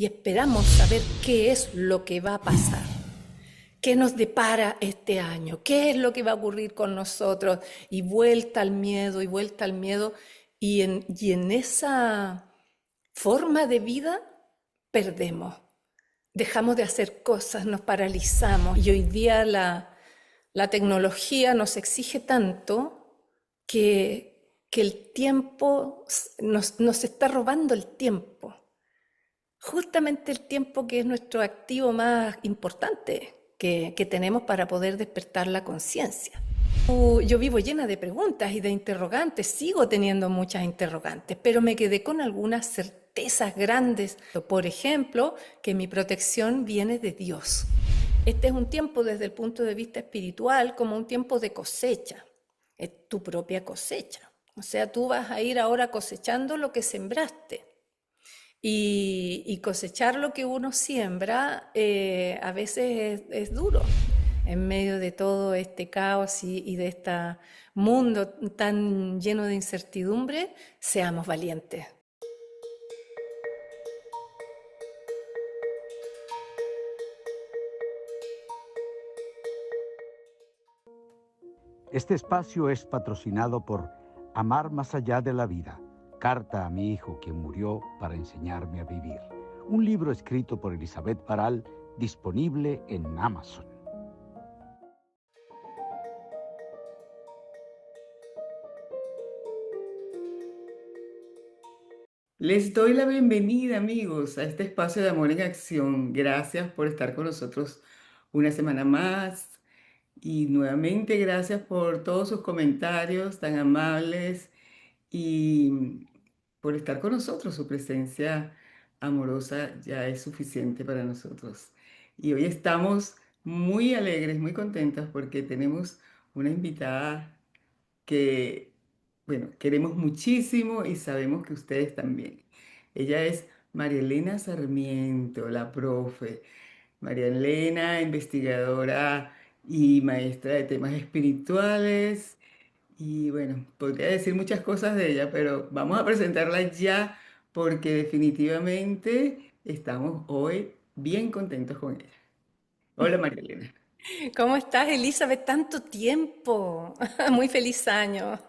y esperamos saber qué es lo que va a pasar, qué nos depara este año, qué es lo que va a ocurrir con nosotros, y vuelta al miedo, y vuelta al miedo, y en esa forma de vida perdemos, dejamos de hacer cosas, nos paralizamos, y hoy día la tecnología nos exige tanto que el tiempo nos está robando el tiempo. Justamente el tiempo que es nuestro activo más importante que tenemos para poder despertar la conciencia. Yo vivo llena de preguntas y de interrogantes, sigo teniendo muchas interrogantes, pero me quedé con algunas certezas grandes. Por ejemplo, que mi protección viene de Dios. Este es un tiempo desde el punto de vista espiritual como un tiempo de cosecha, es tu propia cosecha. O sea, tú vas a ir ahora cosechando lo que sembraste. Y cosechar lo que uno siembra a veces es duro en medio de todo este caos y de este mundo tan lleno de incertidumbre. Seamos valientes. Este espacio es patrocinado por Amar más allá de la vida, carta a mi hijo quien murió para enseñarme a vivir. Un libro escrito por Elizabeth Baral, disponible en Amazon. Les doy la bienvenida, amigos, a este espacio de Amor en Acción. Gracias por estar con nosotros una semana más y nuevamente gracias por todos sus comentarios tan amables y por estar con nosotros. Su presencia amorosa ya es suficiente para nosotros. Y hoy estamos muy alegres, muy contentas porque tenemos una invitada que, bueno, queremos muchísimo y sabemos que ustedes también. Ella es María Elena Sarmiento, la profe. María Elena, investigadora y maestra de temas espirituales. Y bueno, podría decir muchas cosas de ella, pero vamos a presentarla ya porque definitivamente estamos hoy bien contentos con ella. Hola María Elena. ¿Cómo estás, Elizabeth? Tanto tiempo. Muy feliz año.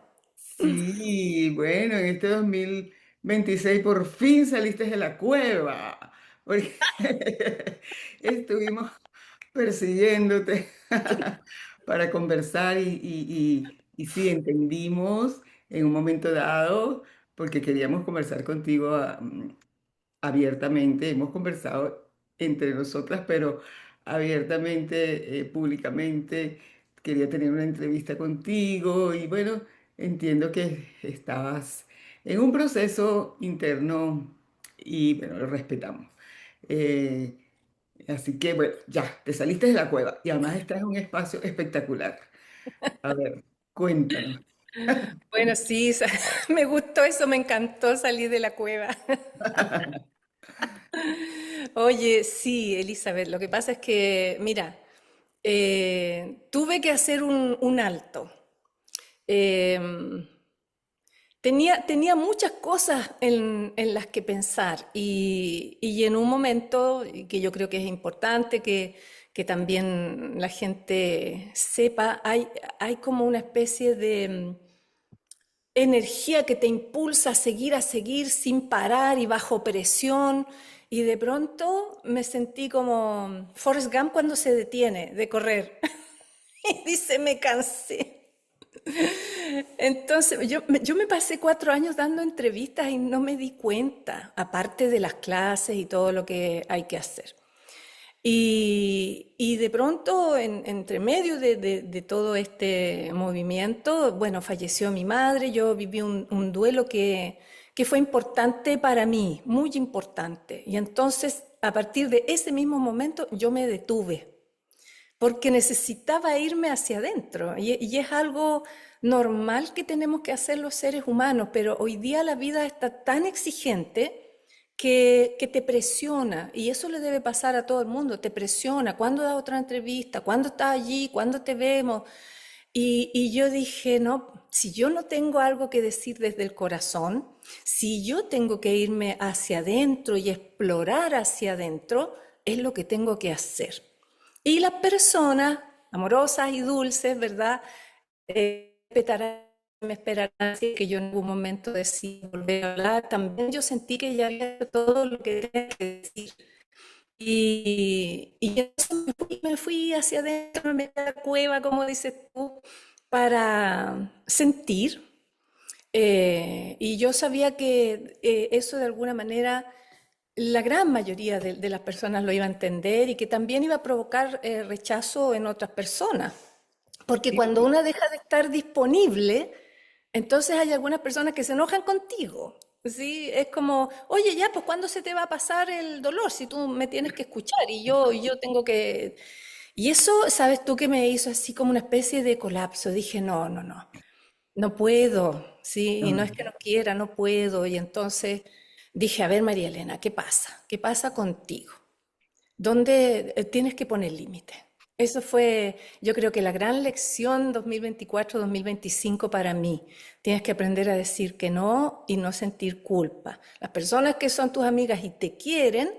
Sí, bueno, en este 2026 por fin saliste de la cueva, porque estuvimos persiguiéndote para conversar y sí, entendimos en un momento dado, porque queríamos conversar contigo abiertamente, hemos conversado entre nosotras, pero abiertamente, públicamente, quería tener una entrevista contigo y bueno, entiendo que estabas en un proceso interno y bueno, lo respetamos. Eh, Así que bueno, ya, te saliste de la cueva y además estás en un espacio espectacular. A ver, cuéntanos. Bueno, sí, me gustó eso, me encantó salir de la cueva. Oye, sí, Elizabeth, lo que pasa es que, mira, tuve que hacer un alto. Em, tenía muchas cosas en las que pensar y en un momento y que yo creo que es importante que también la gente sepa, hay como una especie de energía que te impulsa a seguir sin parar y bajo presión. Y de pronto me sentí como Forrest Gump cuando se detiene de correr y dice, me cansé. Entonces, yo me pasé 4 años dando entrevistas y no me di cuenta, aparte de las clases y todo lo que hay que hacer. Y de pronto, entre medio de todo este movimiento, bueno, falleció mi madre, yo viví un duelo que fue importante para mí, muy importante. Y entonces, a partir de ese mismo momento, yo me detuve porque necesitaba irme hacia adentro y es algo normal que tenemos que hacer los seres humanos, pero hoy día la vida está tan exigente que te presiona y eso le debe pasar a todo el mundo, te presiona, ¿cuándo das otra entrevista? ¿Cuándo estás allí? ¿Cuándo te vemos? Y yo dije, no. si yo no tengo algo que decir desde el corazón, si yo tengo que irme hacia adentro y explorar hacia adentro, es lo que tengo que hacer. Y las personas amorosas y dulces, ¿verdad? Respetarán, me esperarán si es que yo en algún momento decida volver a hablar. También yo sentí que ya había hecho todo lo que tenía que decir. Y eso me fui hacia adentro, me metí a la cueva, como dices tú, para sentir. Y yo sabía que eso de alguna manera la gran mayoría de las personas lo iba a entender y que también iba a provocar rechazo en otras personas. Porque cuando Sí, una deja de estar disponible, entonces hay algunas personas que se enojan contigo. ¿Sí? Es como, oye, ya, pues ¿cuándo se te va a pasar el dolor si tú me tienes que escuchar y yo tengo que... Y eso, sabes tú, que me hizo así como una especie de colapso. Dije, no, no, no, no puedo, ¿sí? Y no es no, que no quiera, no puedo. Y entonces dije, a ver, María Elena, ¿qué pasa? ¿Qué pasa contigo? ¿Dónde tienes que poner límite? Eso fue, yo creo que la gran lección 2024-2025 para mí. Tienes que aprender a decir que no y no sentir culpa. Las personas que son tus amigas y te quieren,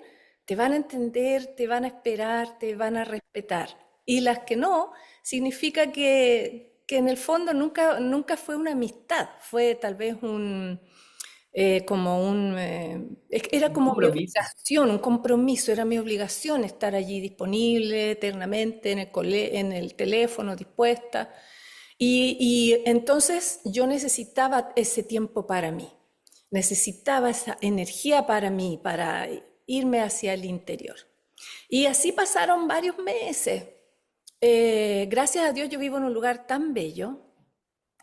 te van a entender, te van a esperar, te van a respetar. Y las que no, significa que en el fondo nunca fue una amistad, fue tal vez era un como mi compromiso. obligación, un compromiso, era mi obligación estar allí disponible eternamente en el teléfono, dispuesta. Y entonces yo necesitaba ese tiempo para mí, necesitaba esa energía para mí, para irme hacia el interior. Y así pasaron varios meses. Gracias a Dios yo vivo en un lugar tan bello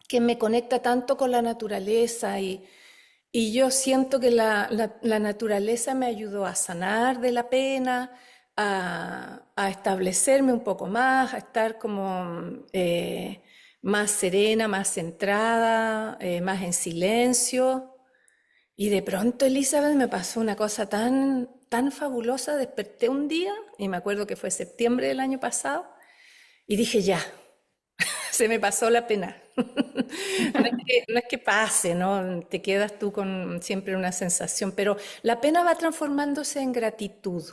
que me conecta tanto con la naturaleza y yo siento que la naturaleza me ayudó a sanar de la pena, a establecerme un poco más, a estar como más serena, más centrada, más en silencio. Y de pronto, Elizabeth, me pasó una cosa tan fabulosa. Desperté un día, y me acuerdo que fue septiembre del año pasado, y dije, ya, se me pasó la pena. No es que pase, ¿no? Te quedas tú con siempre una sensación, pero la pena va transformándose en gratitud.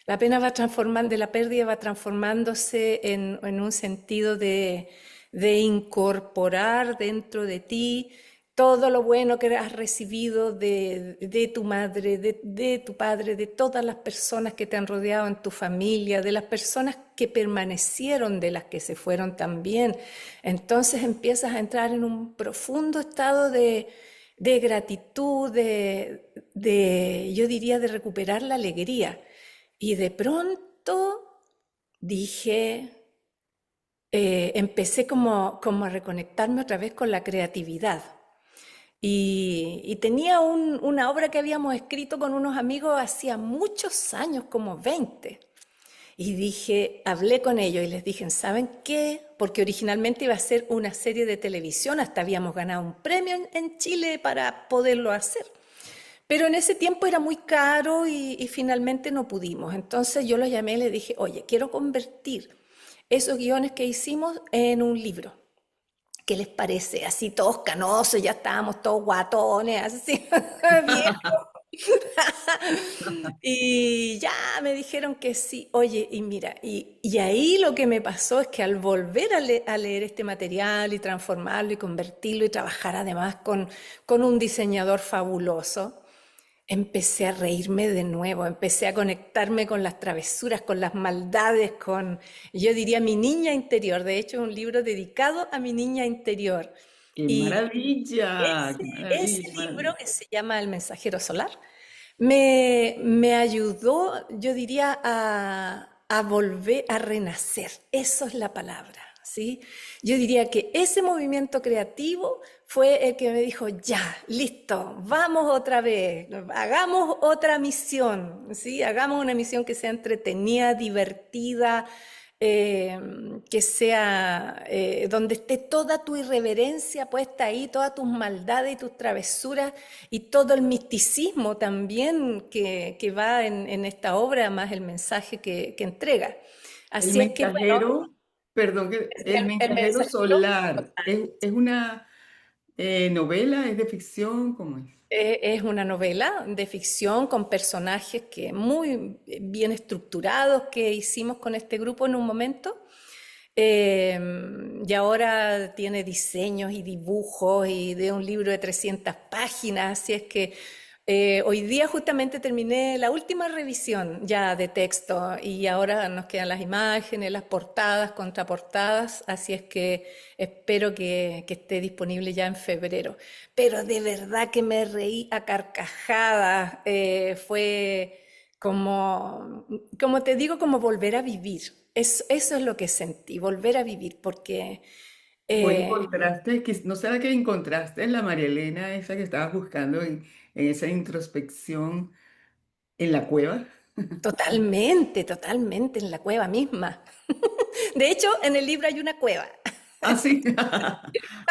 La pena va transformando, la pérdida va transformándose en un sentido de incorporar dentro de ti todo lo bueno que has recibido de tu madre, de tu padre, de todas las personas que te han rodeado en tu familia, de las personas que permanecieron, de las que se fueron también. Entonces empiezas a entrar en un profundo estado de gratitud, yo diría, de recuperar la alegría. Y de pronto dije, empecé como a reconectarme otra vez con la creatividad. Y tenía una obra que habíamos escrito con unos amigos hacía muchos años, como 20. Y dije, hablé con ellos y les dije, ¿saben qué? Porque originalmente iba a ser una serie de televisión, hasta habíamos ganado un premio en Chile para poderlo hacer. Pero en ese tiempo era muy caro y finalmente no pudimos. Entonces yo los llamé y les dije, oye, quiero convertir esos guiones que hicimos en un libro. ¿Qué les parece? Así todos canosos, ya estábamos todos guatones, así, bien. Y ya me dijeron que sí. Oye, y mira, y ahí lo que me pasó es que al volver a leer este material y transformarlo y convertirlo y trabajar además con un diseñador fabuloso, empecé a reírme de nuevo, empecé a conectarme con las travesuras, con las maldades, yo diría, mi niña interior. De hecho, es un libro dedicado a mi niña interior. ¡Qué Y maravilla! ¡Qué ese maravilla! ¡Qué libro, maravilla! que se llama El mensajero solar, me ayudó, yo diría, a volver a renacer. Eso es la palabra, ¿sí? Yo diría que ese movimiento creativo fue el que me dijo, ya, listo, vamos otra vez, hagamos otra misión, ¿sí? Hagamos una misión que sea entretenida, divertida, eh, que sea donde esté toda tu irreverencia puesta ahí, todas tus maldades y tus travesuras y todo el misticismo también que va en esta obra, más el mensaje que entrega. El Así es que, bueno, mensajero, perdón, el el mensajero mensajero, solar es una, ¿Novela? ¿Es de ficción? ¿Cómo es? Es una novela de ficción con personajes que muy bien estructurados que hicimos con este grupo en un momento. Y ahora tiene diseños y dibujos y de un libro de 300 páginas, así es que hoy día justamente terminé la última revisión ya de texto y ahora nos quedan las imágenes, las portadas, contraportadas, así es que espero que esté disponible ya en febrero. Pero de verdad que me reí a carcajadas, fue como te digo, como volver a vivir. Eso es lo que sentí, volver a vivir, porque ¿O eh, encontraste, no será que encontraste la María Elena esa que estabas buscando en esa introspección en la cueva? totalmente, totalmente en la cueva misma. De hecho, en el libro hay una cueva. Ah, sí.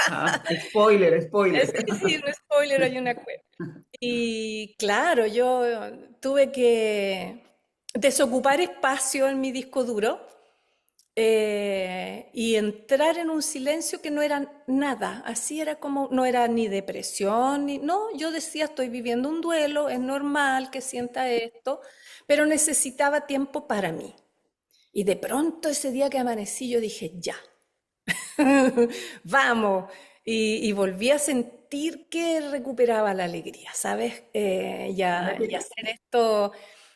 Ah, spoiler, spoiler. Sí, sí, un spoiler, hay una cueva. Y claro, yo tuve que desocupar espacio en mi disco duro y entrar en un silencio que no era nada, así era como, no era ni depresión, ni, no, yo decía, estoy viviendo un duelo, es normal que sienta esto, pero necesitaba tiempo para mí. Y de pronto ese día que amanecí yo dije, ya, vamos, y volví a sentir que recuperaba la alegría, ¿sabes? Mira Y que- hacer esto,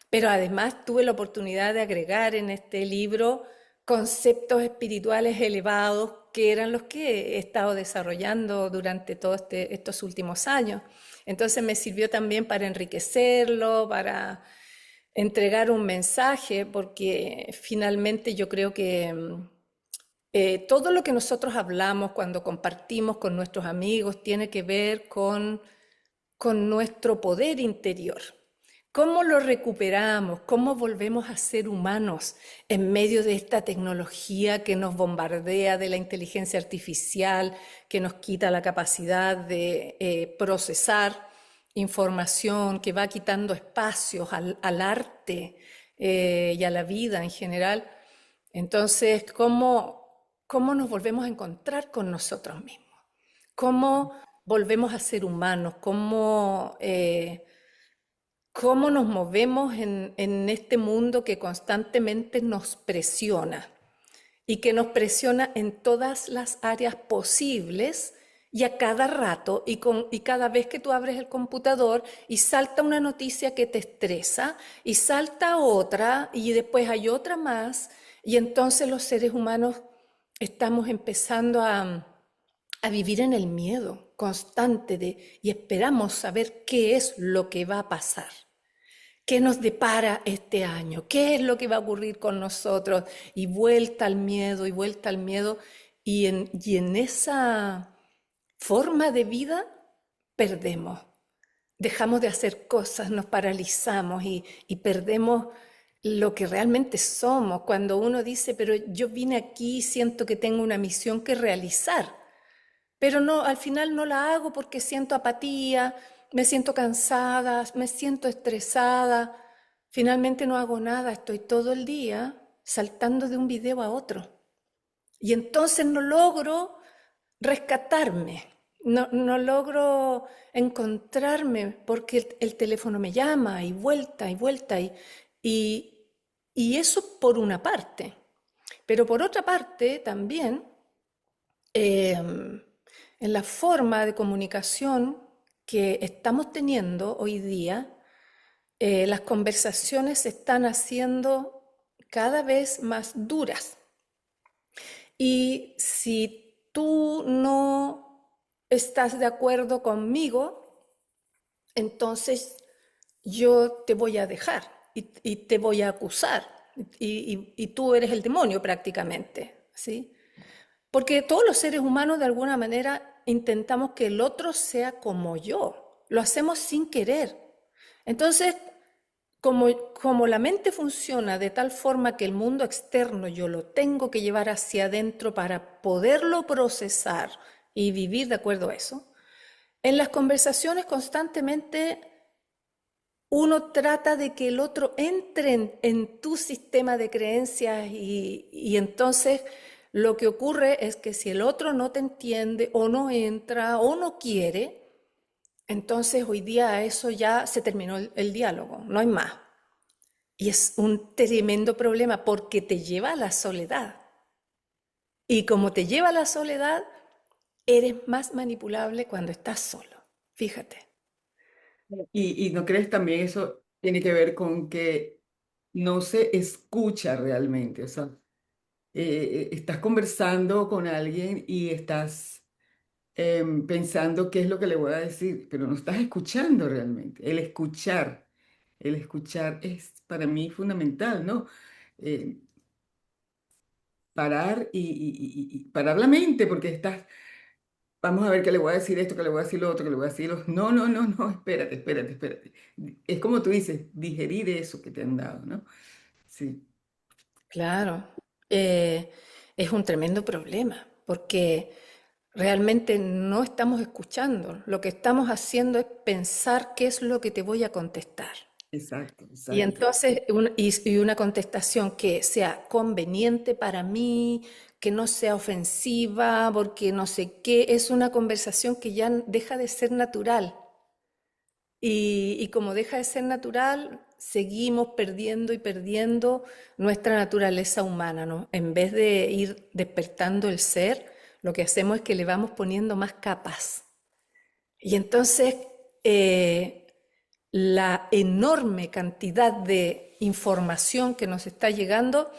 pero además tuve la oportunidad de agregar en este libro conceptos espirituales elevados que eran los que he estado desarrollando durante todos estos últimos años. Entonces me sirvió también para enriquecerlo, para entregar un mensaje, porque finalmente yo creo que todo lo que nosotros hablamos cuando compartimos con nuestros amigos tiene que ver con nuestro poder interior. ¿Cómo lo recuperamos? ¿Cómo volvemos a ser humanos en medio de esta tecnología que nos bombardea, de la inteligencia artificial, que nos quita la capacidad de procesar información, que va quitando espacios al arte y a la vida en general? Entonces, ¿cómo nos volvemos a encontrar con nosotros mismos? ¿Cómo volvemos a ser humanos? ¿Cómo nos movemos en este mundo que constantemente nos presiona y que nos presiona en todas las áreas posibles y a cada rato y cada vez que tú abres el computador y salta una noticia que te estresa y salta otra y después hay otra más y entonces los seres humanos estamos empezando a vivir en el miedo constante y esperamos saber qué es lo que va a pasar. ¿Qué nos depara este año? ¿Qué es lo que va a ocurrir con nosotros? Y vuelta al miedo, y vuelta al miedo. Y en esa forma de vida perdemos. Dejamos de hacer cosas, nos paralizamos y perdemos lo que realmente somos. Cuando uno dice, pero yo vine aquí, siento que tengo una misión que realizar. Pero no, al final no la hago porque siento apatía, me siento cansada, me siento estresada. Finalmente no hago nada, estoy todo el día saltando de un video a otro. Y entonces no logro rescatarme, no logro encontrarme porque el teléfono me llama y vuelta y, y eso por una parte. Pero por otra parte también en la forma de comunicación que estamos teniendo hoy día, las conversaciones se están haciendo cada vez más duras. Y si tú no estás de acuerdo conmigo, entonces yo te voy a dejar y te voy a acusar. Y tú eres el demonio prácticamente, ¿sí? Porque todos los seres humanos de alguna manera intentamos que el otro sea como yo. Lo hacemos sin querer. Entonces, como la mente funciona de tal forma que el mundo externo yo lo tengo que llevar hacia adentro para poderlo procesar y vivir de acuerdo a eso, en las conversaciones constantemente uno trata de que el otro entre en tu sistema de creencias y entonces Lo que ocurre es que si el otro no te entiende o no entra o no quiere, entonces hoy día eso ya se terminó el diálogo, no hay más. Y es un tremendo problema porque te lleva a la soledad. Y como te lleva a la soledad, eres más manipulable cuando estás solo. Fíjate. Y no crees también eso tiene que ver con que no se escucha realmente, o sea, estás conversando con alguien y estás pensando qué es lo que le voy a decir, pero no estás escuchando realmente. El escuchar es para mí fundamental, ¿no? Eh, parar y parar la mente, porque estás, vamos a ver qué le voy a decir esto, qué le voy a decir lo otro, qué le voy a decir lo... No, no, no, no, espérate, espérate, espérate. Es como tú dices, digerir eso que te han dado, ¿no? Sí, Claro, eh, es un tremendo problema porque realmente no estamos escuchando. Lo que estamos haciendo es pensar qué es lo que te voy a contestar. exacto, Y exacto, entonces, y una contestación que sea conveniente para mí, que no sea ofensiva, porque no sé qué, es una conversación que ya deja de ser natural. Y como deja de ser natural, seguimos perdiendo y perdiendo nuestra naturaleza humana, ¿no? En vez de ir despertando el ser, lo que hacemos es que le vamos poniendo más capas. Y entonces, eh, la enorme cantidad de información que nos está llegando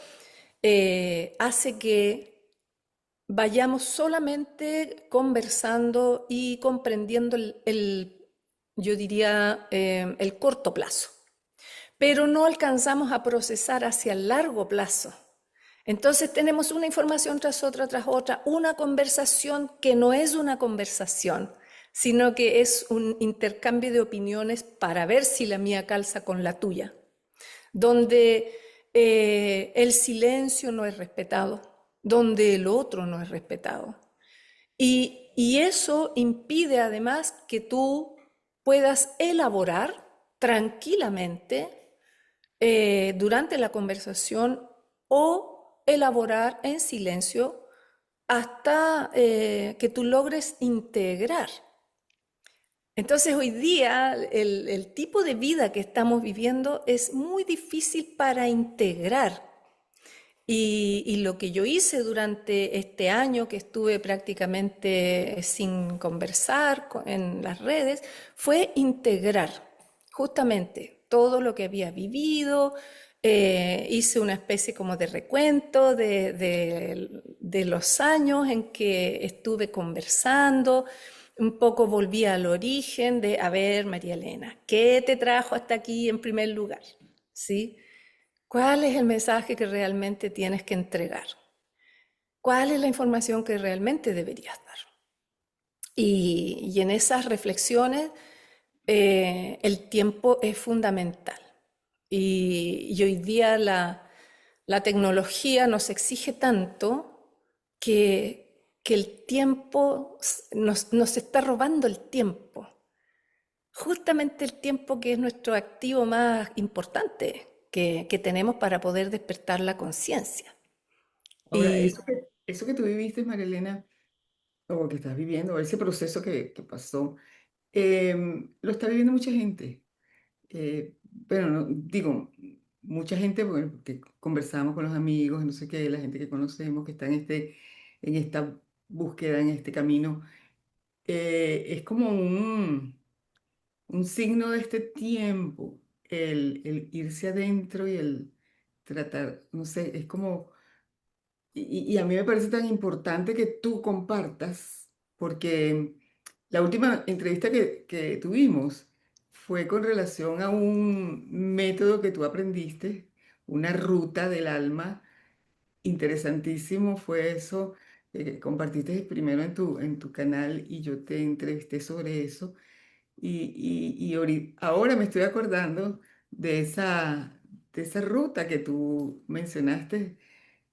hace que vayamos solamente conversando y comprendiendo yo diría, el corto plazo, pero no alcanzamos a procesar hacia el largo plazo. Entonces tenemos una información tras otra, una conversación que no es una conversación, sino que es un intercambio de opiniones para ver si la mía calza con la tuya, donde el silencio no es respetado, donde el otro no es respetado. Y eso impide además que tú puedas elaborar tranquilamente durante la conversación o elaborar en silencio hasta que tú logres integrar. Entonces hoy día el tipo de vida que estamos viviendo es muy difícil para integrar. Y lo que yo hice durante este año que estuve prácticamente sin conversar en las redes fue integrar justamente todo lo que había vivido. Hice una especie como de recuento de los años en que estuve conversando. Un poco volví al origen de, a ver, María Elena, ¿qué te trajo hasta aquí en primer lugar? ¿Sí? ¿Cuál es el mensaje que realmente tienes que entregar? ¿Cuál es la información que realmente deberías dar? Y en esas reflexiones el tiempo es fundamental. Y hoy día la tecnología nos exige tanto que el tiempo nos está robando el tiempo. Justamente el tiempo que es nuestro activo más importante que tenemos para poder despertar la conciencia. ahora, Y eso que tú viviste, Marilena, o que estás viviendo, ese proceso que pasó, lo está viviendo mucha gente. Bueno, digo, mucha gente, bueno, porque conversamos con los amigos, no sé qué, la gente que conocemos que está en esta búsqueda, en este camino, es como un signo de este tiempo, el irse adentro y el tratar, no sé, es como y a mí me parece tan importante que tú compartas, porque la última entrevista que tuvimos fue con relación a un método que tú aprendiste, una ruta del alma. Interesantísimo fue eso. Compartiste primero en tu canal y yo te entrevisté sobre eso. Ahora me estoy acordando de esa ruta que tú mencionaste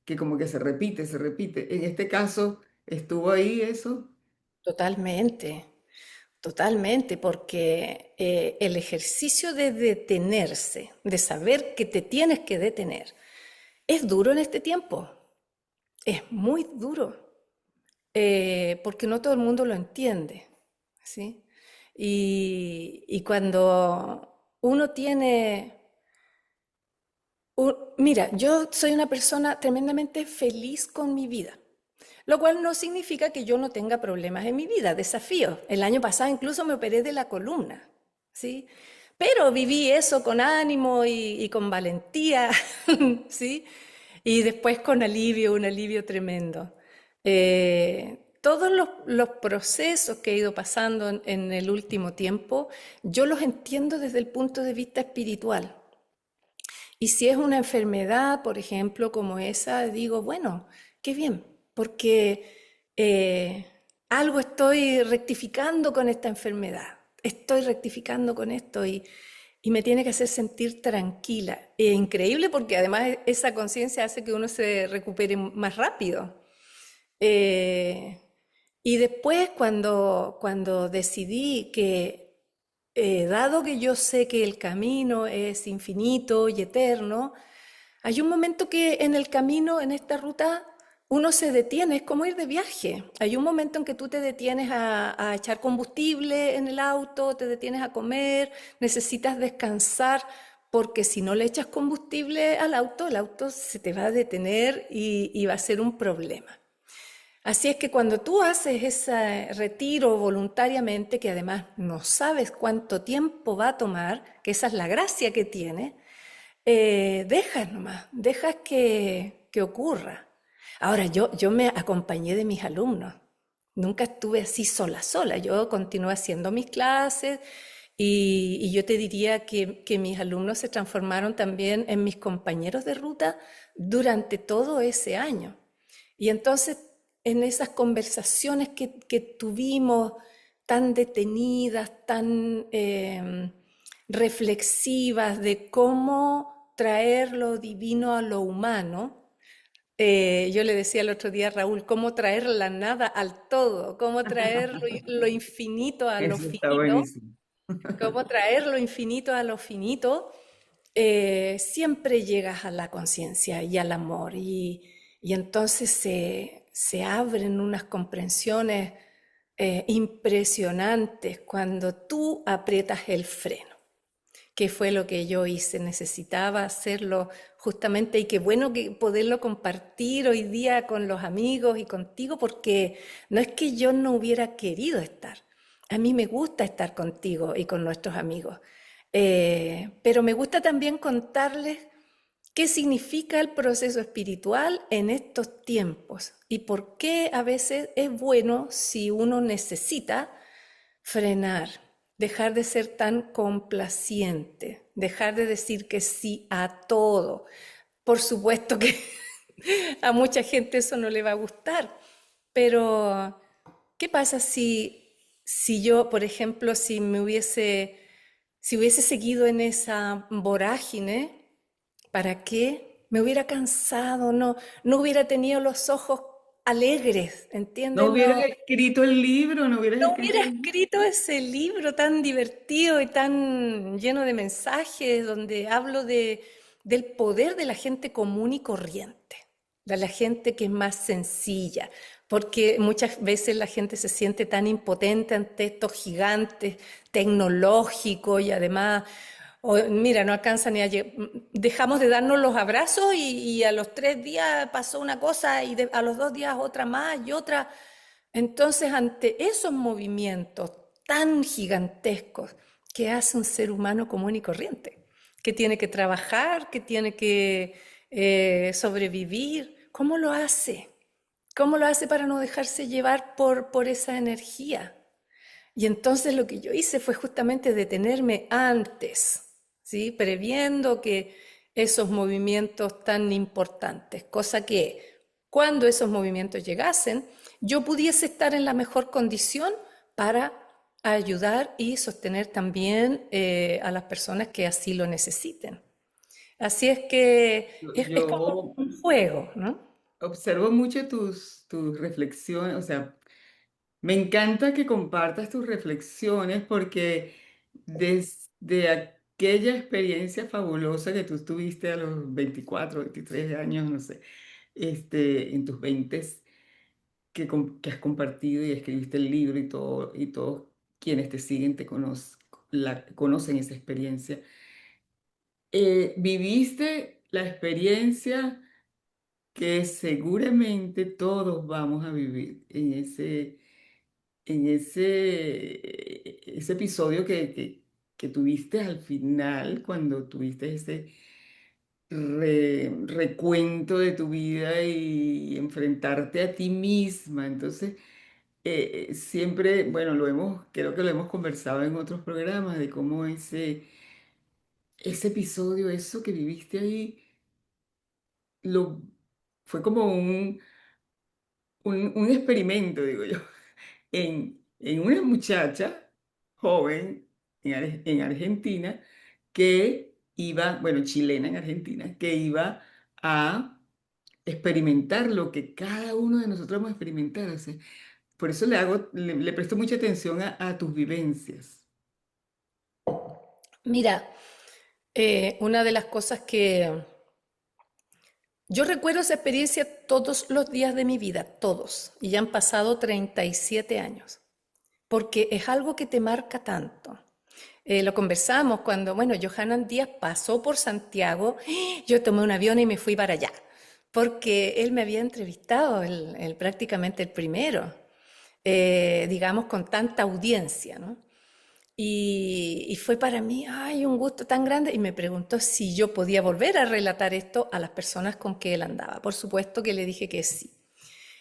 que como que se repite, se repite. En este caso, ¿estuvo ahí eso? totalmente, totalmente, porque el ejercicio de detenerse, de saber que te tienes que detener, es duro en este tiempo. es muy duro, porque no todo el mundo lo entiende, ¿sí? Y cuando uno tiene... Mira, yo soy una persona tremendamente feliz con mi vida, lo cual no significa que yo no tenga problemas en mi vida, desafíos. El año pasado incluso me operé de la columna, ¿sí? Pero viví eso con ánimo y con valentía, ¿sí? Y después con alivio, un alivio tremendo. Todos los procesos que he ido pasando en el último tiempo, yo los entiendo desde el punto de vista espiritual. Y si es una enfermedad, por ejemplo, como esa, digo, bueno, qué bien, porque algo estoy rectificando con esta enfermedad, estoy rectificando con esto y me tiene que hacer sentir tranquila. Es increíble porque además esa conciencia hace que uno se recupere más rápido. Eh, y después cuando decidí que, dado que yo sé que el camino es infinito y eterno, hay un momento que en el camino, en esta ruta, uno se detiene, es como ir de viaje. Hay un momento en que tú te detienes a echar combustible en el auto, te detienes a comer, necesitas descansar, porque si no le echas combustible al auto, el auto se te va a detener y va a ser un problema. Así es que cuando tú haces ese retiro voluntariamente, que además no sabes cuánto tiempo va a tomar, que esa es la gracia que tiene, dejas nomás, dejas que ocurra. Ahora, yo me acompañé de mis alumnos, nunca estuve así sola, sola, yo continué haciendo mis clases y yo te diría que mis alumnos se transformaron también en mis compañeros de ruta durante todo ese año. Y entonces, en esas conversaciones que tuvimos tan detenidas, tan reflexivas de cómo traer lo divino a lo humano, yo le decía el otro día a Raúl, cómo traer la nada al todo, cómo traer lo infinito a lo Eso está finito, buenísimo. cómo traer lo infinito a lo finito, siempre llegas a la conciencia y al amor y entonces se abren unas comprensiones impresionantes cuando tú aprietas el freno, que fue lo que yo hice, necesitaba hacerlo justamente y qué bueno que poderlo compartir hoy día con los amigos y contigo porque no es que yo no hubiera querido estar, a mí me gusta estar contigo y con nuestros amigos, pero me gusta también contarles qué significa el proceso espiritual en estos tiempos y por qué a veces es bueno si uno necesita frenar, dejar de ser tan complaciente, dejar de decir que sí a todo. Por supuesto que a mucha gente eso no le va a gustar, pero ¿qué pasa si yo, por ejemplo, si hubiese seguido en esa vorágine, ¿para qué? Me hubiera cansado, no hubiera tenido los ojos alegres, No ¿entiendes? hubieras No, escrito el libro, no hubieras no escrito hubiera el libro. escrito ese libro tan divertido y tan lleno de mensajes, donde hablo del poder de la gente común y corriente, de la gente que es más sencilla, porque muchas veces la gente se siente tan impotente ante estos gigantes tecnológicos y además, mira, no alcanza ni dejamos de darnos los abrazos y a los 3 días pasó una cosa y a los 2 días otra más y otra. Entonces, ante esos movimientos tan gigantescos que hace un ser humano común y corriente, que tiene que trabajar, que tiene que sobrevivir, ¿cómo lo hace? ¿Cómo lo hace para no dejarse llevar por esa energía? Y entonces lo que yo hice fue justamente detenerme antes, ¿sí? Previendo que esos movimientos tan importantes, cosa que cuando esos movimientos llegasen, yo pudiese estar en la mejor condición para ayudar y sostener también a las personas que así lo necesiten. Así es que es como Yo un juego, ¿no? observo mucho tus reflexiones, o sea, me encanta que compartas tus reflexiones porque desde aquella experiencia fabulosa que tú tuviste a los 24, 23 años, no sé, en tus veintes que has compartido y escribiste el libro y todos quienes te siguen conocen esa experiencia. Viviste la experiencia que seguramente todos vamos a vivir ese episodio que tuviste al final, cuando tuviste ese recuento de tu vida y enfrentarte a ti misma. Entonces, siempre, bueno, creo que lo hemos conversado en otros programas de cómo ese episodio, eso que viviste ahí, lo, fue como un experimento, digo yo, en una muchacha joven en Argentina que iba, bueno, chilena en Argentina, que iba a experimentar lo que cada uno de nosotros vamos a experimentar. O sea, por eso le presto mucha atención a tus vivencias. Mira, una de las cosas que yo recuerdo esa experiencia todos los días de mi vida, todos, y ya han pasado 37 años, porque es algo que te marca tanto. Lo conversamos cuando, bueno, Johanan Díaz pasó por Santiago, yo tomé un avión y me fui para allá, porque él me había entrevistado, prácticamente el primero, digamos, con tanta audiencia, ¿no? Y fue para mí, ay, un gusto tan grande. Y me preguntó si yo podía volver a relatar esto a las personas con que él andaba. Por supuesto que le dije que sí.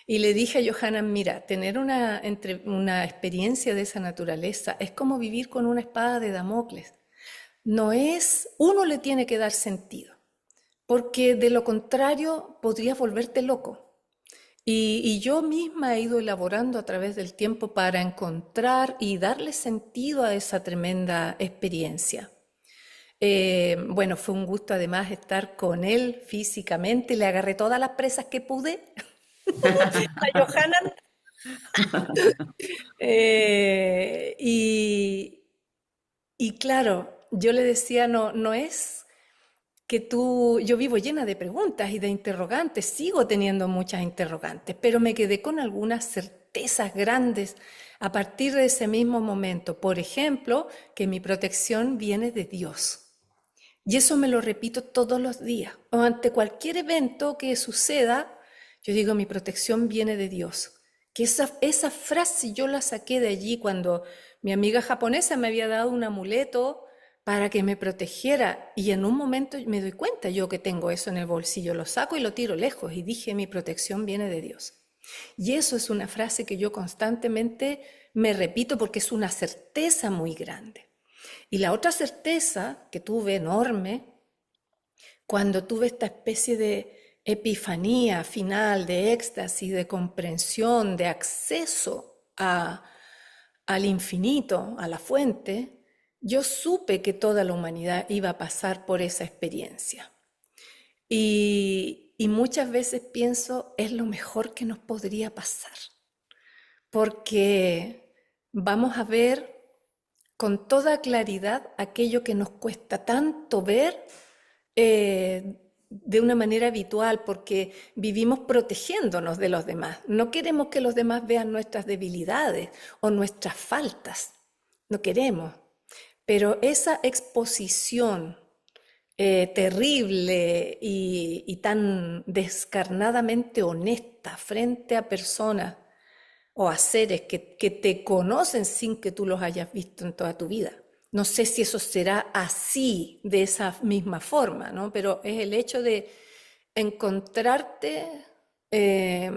Y le dije a Johanna, mira, tener una experiencia de esa naturaleza es como vivir con una espada de Damocles. No es, uno le tiene que dar sentido, porque de lo contrario podrías volverte loco. Y yo misma he ido elaborando a través del tiempo para encontrar y darle sentido a esa tremenda experiencia. Bueno, fue un gusto además estar con él físicamente, le agarré todas las presas que pude a Johanan. Eh, y, y claro, yo le decía, no, no es que yo vivo llena de preguntas y de interrogantes, sigo teniendo muchas interrogantes, pero me quedé con algunas certezas grandes a partir de ese mismo momento. Por ejemplo, que mi protección viene de Dios. Y eso me lo repito todos los días. O ante cualquier evento que suceda, yo digo, mi protección viene de Dios. Que esa frase yo la saqué de allí cuando mi amiga japonesa me había dado un amuleto para que me protegiera. Y en un momento me doy cuenta yo que tengo eso en el bolsillo, lo saco y lo tiro lejos. Y dije, mi protección viene de Dios. Y eso es una frase que yo constantemente me repito porque es una certeza muy grande. Y la otra certeza que tuve enorme, cuando tuve esta especie de epifanía final, de éxtasis, de comprensión, de acceso al infinito, a la fuente, yo supe que toda la humanidad iba a pasar por esa experiencia. Y muchas veces pienso, es lo mejor que nos podría pasar, porque vamos a ver con toda claridad aquello que nos cuesta tanto ver de una manera habitual, porque vivimos protegiéndonos de los demás. No queremos que los demás vean nuestras debilidades o nuestras faltas. No queremos. Pero esa exposición terrible y tan descarnadamente honesta frente a personas o a seres que te conocen sin que tú los hayas visto en toda tu vida. No sé si eso será así, de esa misma forma, ¿no? Pero es el hecho de encontrarte eh,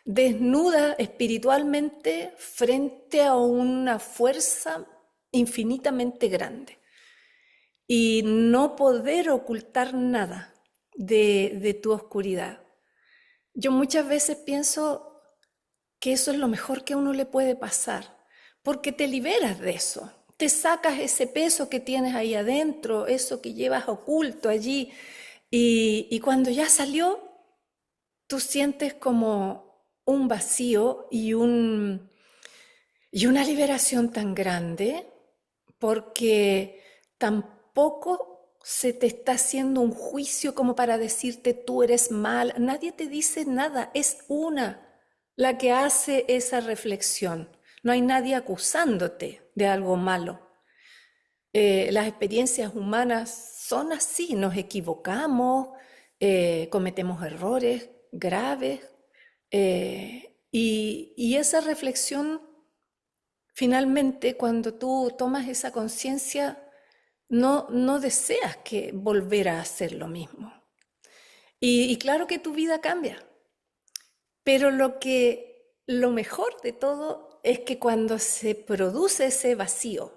desnuda espiritualmente frente a una fuerza infinitamente grande y no poder ocultar nada de tu oscuridad. Yo muchas veces pienso que eso es lo mejor que a uno le puede pasar, porque te liberas de eso, te sacas ese peso que tienes ahí adentro, eso que llevas oculto allí, y cuando ya salió, tú sientes como un vacío y una liberación tan grande, porque tampoco se te está haciendo un juicio como para decirte tú eres mal. Nadie te dice nada, es una la que hace esa reflexión. No hay nadie acusándote de algo malo. Las experiencias humanas son así, nos equivocamos, cometemos errores graves y esa reflexión, finalmente, cuando tú tomas esa conciencia, no deseas que volver a hacer lo mismo. Y claro que tu vida cambia, pero lo mejor de todo es que cuando se produce ese vacío,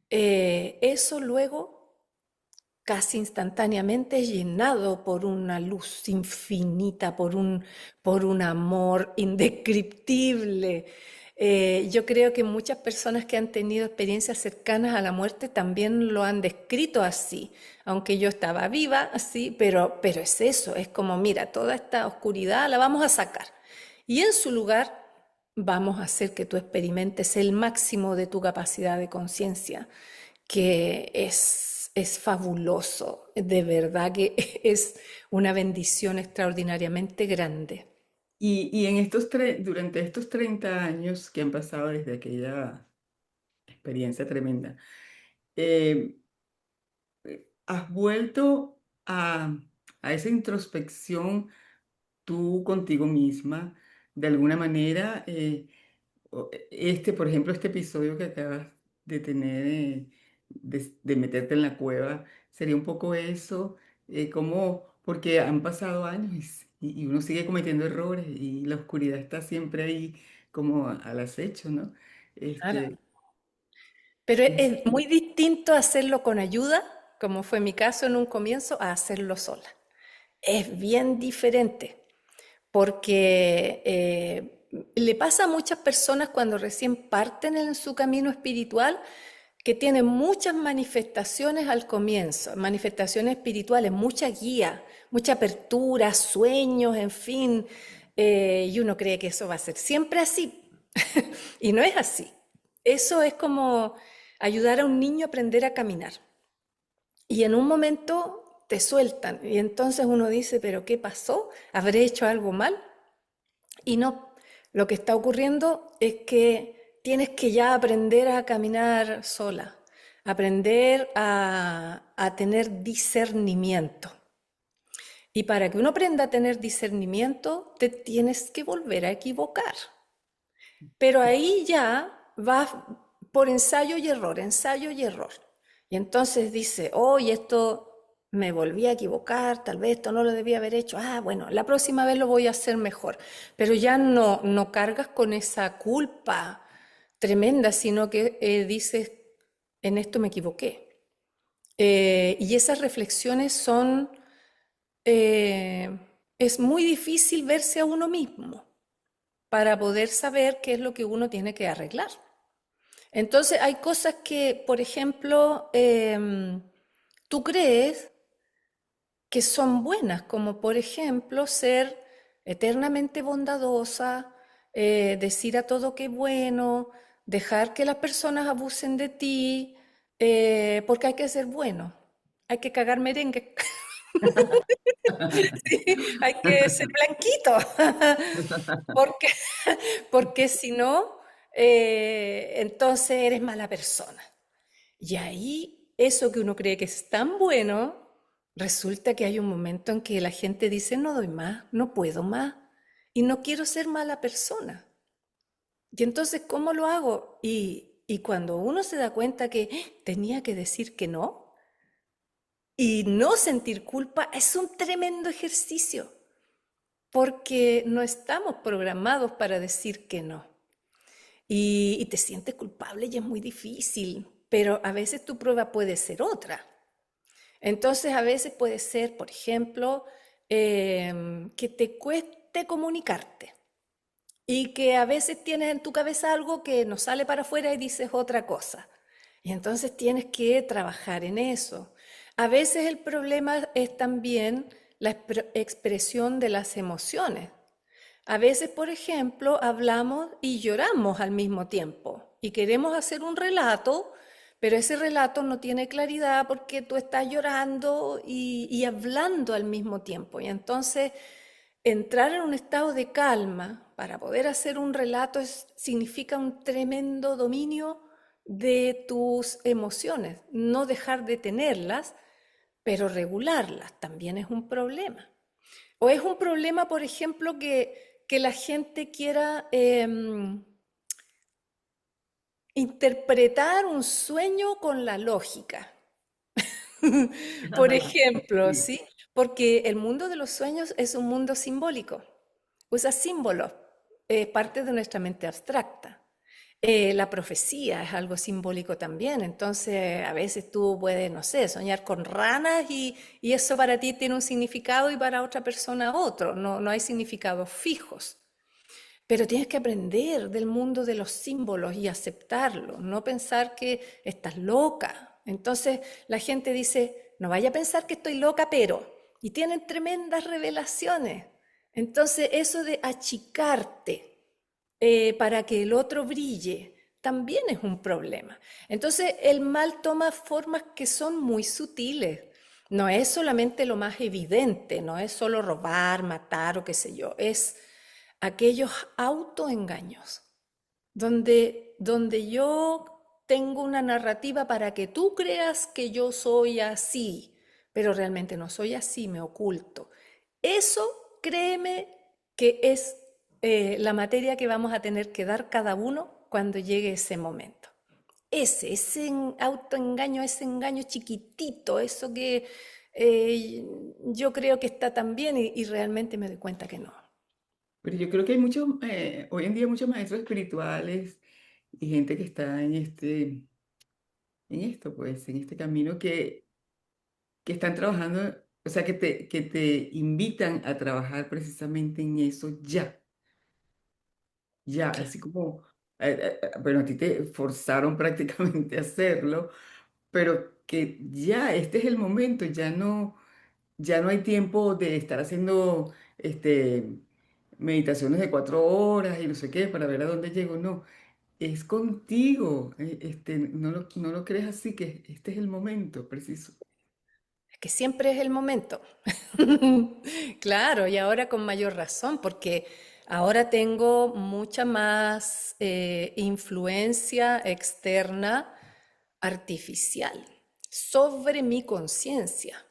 eso luego casi instantáneamente es llenado por una luz infinita, por un amor indescriptible. Yo creo que muchas personas que han tenido experiencias cercanas a la muerte también lo han descrito así, aunque yo estaba viva, así, pero es eso, es como, mira, toda esta oscuridad la vamos a sacar y en su lugar vamos a hacer que tú experimentes el máximo de tu capacidad de conciencia, que es fabuloso, de verdad que es una bendición extraordinariamente grande. Y en durante estos 30 años que han pasado desde aquella experiencia tremenda, eh, ¿has vuelto a esa introspección tú contigo misma de alguna manera? Por ejemplo, este episodio que acabas de tener, de meterte en la cueva, sería un poco eso, porque han pasado años y uno sigue cometiendo errores y la oscuridad está siempre ahí como al acecho, ¿no? Claro. Este, Pero es- es muy distinto hacerlo con ayuda, como fue mi caso en un comienzo, a hacerlo sola. Es bien diferente, porque le pasa a muchas personas cuando recién parten en su camino espiritual que tienen muchas manifestaciones al comienzo, manifestaciones espirituales, mucha guía, mucha apertura, sueños, en fin, y uno cree que eso va a ser siempre así, y no es así. Eso es como ayudar a un niño a aprender a caminar. Y en un momento te sueltan y entonces uno dice, pero ¿qué pasó? ¿Habré hecho algo mal? Y no, lo que está ocurriendo es que tienes que ya aprender a caminar sola, aprender a tener discernimiento. Y para que uno aprenda a tener discernimiento, te tienes que volver a equivocar. Pero ahí ya vas por ensayo y error, ensayo y error. Y entonces dice, oye, esto me volví a equivocar, tal vez esto no lo debía haber hecho. Ah, bueno, la próxima vez lo voy a hacer mejor. Pero ya no cargas con esa culpa tremenda, sino que dices, en esto me equivoqué. Y esas reflexiones son, eh, es muy difícil verse a uno mismo para poder saber qué es lo que uno tiene que arreglar. Entonces hay cosas que, por ejemplo, tú crees que son buenas, como por ejemplo ser eternamente bondadosa, decir a todo que bueno, dejar que las personas abusen de ti, porque hay que ser bueno, hay que cagar merengue, hay que ser blanquito, porque, porque si no, entonces eres mala persona. Y ahí eso que uno cree que es tan bueno, resulta que hay un momento en que la gente dice, no doy más, no puedo más y no quiero ser mala persona. Y entonces, ¿cómo lo hago? Y cuando uno se da cuenta que tenía que decir que no y no sentir culpa, es un tremendo ejercicio, porque no estamos programados para decir que no. Y te sientes culpable y es muy difícil, pero a veces tu prueba puede ser otra. Entonces, a veces puede ser, por ejemplo, que te cueste comunicarte y que a veces tienes en tu cabeza algo que no sale para afuera y dices otra cosa. Y entonces tienes que trabajar en eso. A veces el problema es también la expresión de las emociones. A veces, por ejemplo, hablamos y lloramos al mismo tiempo y queremos hacer un relato, pero ese relato no tiene claridad porque tú estás llorando y hablando al mismo tiempo. Y entonces entrar en un estado de calma para poder hacer un relato significa un tremendo dominio de tus emociones, no dejar de tenerlas, pero regularlas también es un problema. O es un problema, por ejemplo, que la gente quiera interpretar un sueño con la lógica. Por ejemplo, Sí. ¿sí? Porque el mundo de los sueños es un mundo simbólico. Usa símbolos, parte de nuestra mente abstracta. La profecía es algo simbólico también, entonces a veces tú puedes, no sé, soñar con ranas y eso para ti tiene un significado y para otra persona otro, no hay significados fijos. Pero tienes que aprender del mundo de los símbolos y aceptarlo, no pensar que estás loca. Entonces la gente dice, no vaya a pensar que estoy loca, pero... Y tienen tremendas revelaciones. Entonces eso de achicarte para que el otro brille también es un problema. Entonces el mal toma formas que son muy sutiles. No es solamente lo más evidente, no es solo robar, matar o qué sé yo, es aquellos autoengaños, donde yo tengo una narrativa para que tú creas que yo soy así, pero realmente no soy así, me oculto. Eso, créeme, que es la materia que vamos a tener que dar cada uno cuando llegue ese momento. Ese autoengaño, ese engaño chiquitito, eso que yo creo que está tan bien y realmente me doy cuenta que no. Pero yo creo que hay muchos, hoy en día muchos maestros espirituales y gente que está en esto, pues, en este camino que están trabajando, o sea, que te invitan a trabajar precisamente en eso ya, ya, Claro. así como, bueno, a ti te forzaron prácticamente a hacerlo, pero que ya este es el momento, ya no hay tiempo de estar haciendo meditaciones de 4 horas y no sé qué para ver a dónde llego, no, es contigo, no lo crees así, que este es el momento preciso. Es que siempre es el momento. Claro, y ahora con mayor razón, porque ahora tengo mucha más influencia externa artificial sobre mi conciencia.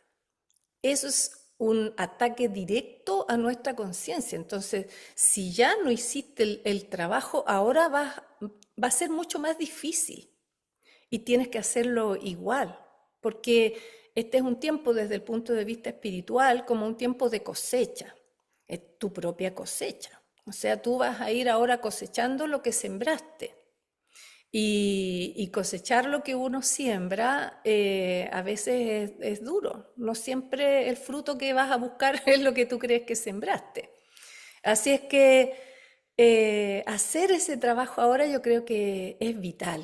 Eso es un ataque directo a nuestra conciencia. Entonces, si ya no hiciste el trabajo, ahora va a ser mucho más difícil y tienes que hacerlo igual, porque este es un tiempo desde el punto de vista espiritual como un tiempo de cosecha, es tu propia cosecha. O sea, tú vas a ir ahora cosechando lo que sembraste. Y cosechar lo que uno siembra a veces es duro. No siempre el fruto que vas a buscar es lo que tú crees que sembraste. Así es que hacer ese trabajo ahora yo creo que es vital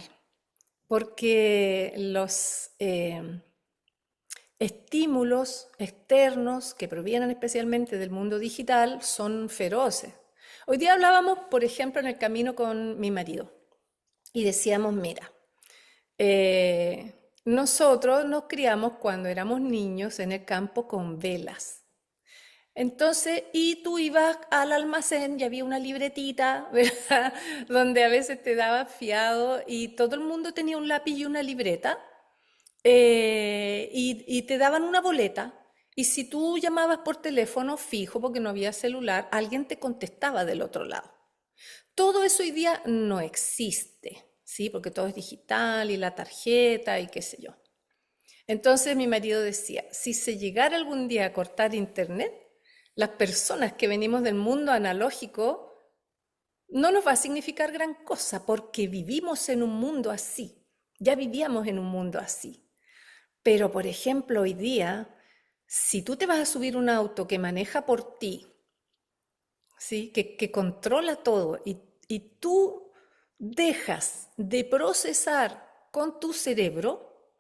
porque los estímulos externos que provienen especialmente del mundo digital son feroces. Hoy día hablábamos, por ejemplo, en el camino con mi marido y decíamos, mira, nosotros nos criamos cuando éramos niños en el campo con velas. Entonces, y tú ibas al almacén y había una libretita, ¿verdad? Donde a veces te daba fiado y todo el mundo tenía un lápiz y una libreta y te daban una boleta. Y si tú llamabas por teléfono fijo, porque no había celular, alguien te contestaba del otro lado. Todo eso hoy día no existe, ¿sí? Porque todo es digital y la tarjeta y qué sé yo. Entonces mi marido decía, si se llegara algún día a cortar internet, las personas que venimos del mundo analógico no nos va a significar gran cosa porque vivimos en un mundo así, ya vivíamos en un mundo así. Pero, por ejemplo, hoy día, si tú te vas a subir un auto que maneja por ti, ¿sí? Que controla todo y tú dejas de procesar con tu cerebro,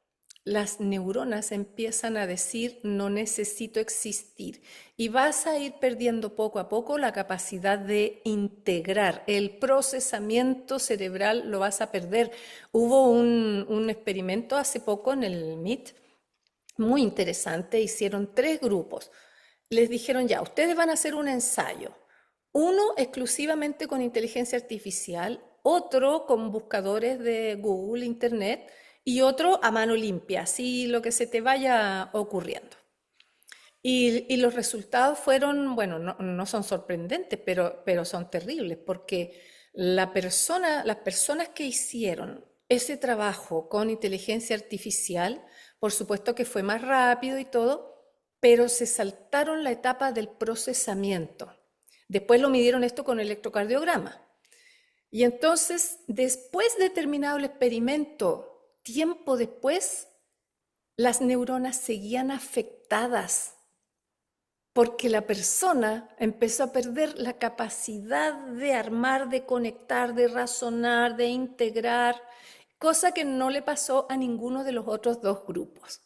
las neuronas empiezan a decir no necesito existir y vas a ir perdiendo poco a poco la capacidad de integrar. El procesamiento cerebral lo vas a perder. Hubo un experimento hace poco en el MIT muy interesante. Hicieron 3 grupos. Les dijeron ya, ustedes van a hacer un ensayo. Uno exclusivamente con inteligencia artificial, otro con buscadores de Google, Internet, y otro a mano limpia, así lo que se te vaya ocurriendo. Y los resultados fueron, bueno, no son sorprendentes, pero son terribles, porque las personas que hicieron ese trabajo con inteligencia artificial, por supuesto que fue más rápido y todo, pero se saltaron la etapa del procesamiento. Después lo midieron esto con electrocardiograma. Y entonces, después de terminado el experimento, tiempo después, las neuronas seguían afectadas porque la persona empezó a perder la capacidad de armar, de conectar, de razonar, de integrar, cosa que no le pasó a ninguno de los otros 2 grupos.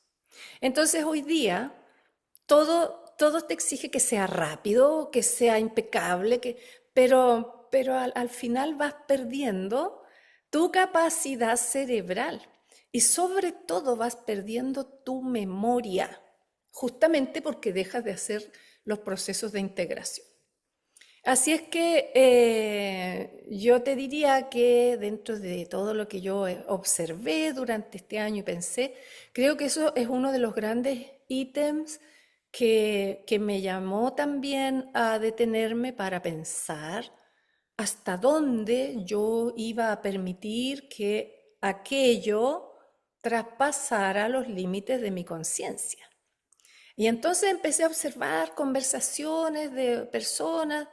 Entonces hoy día todo te exige que sea rápido, que sea impecable, pero al final vas perdiendo tu capacidad cerebral y sobre todo vas perdiendo tu memoria, justamente porque dejas de hacer los procesos de integración. Así es que yo te diría que dentro de todo lo que yo observé durante este año y pensé, creo que eso es uno de los grandes ítems que me llamó también a detenerme para pensar hasta dónde yo iba a permitir que aquello traspasara los límites de mi conciencia. Y entonces empecé a observar conversaciones de personas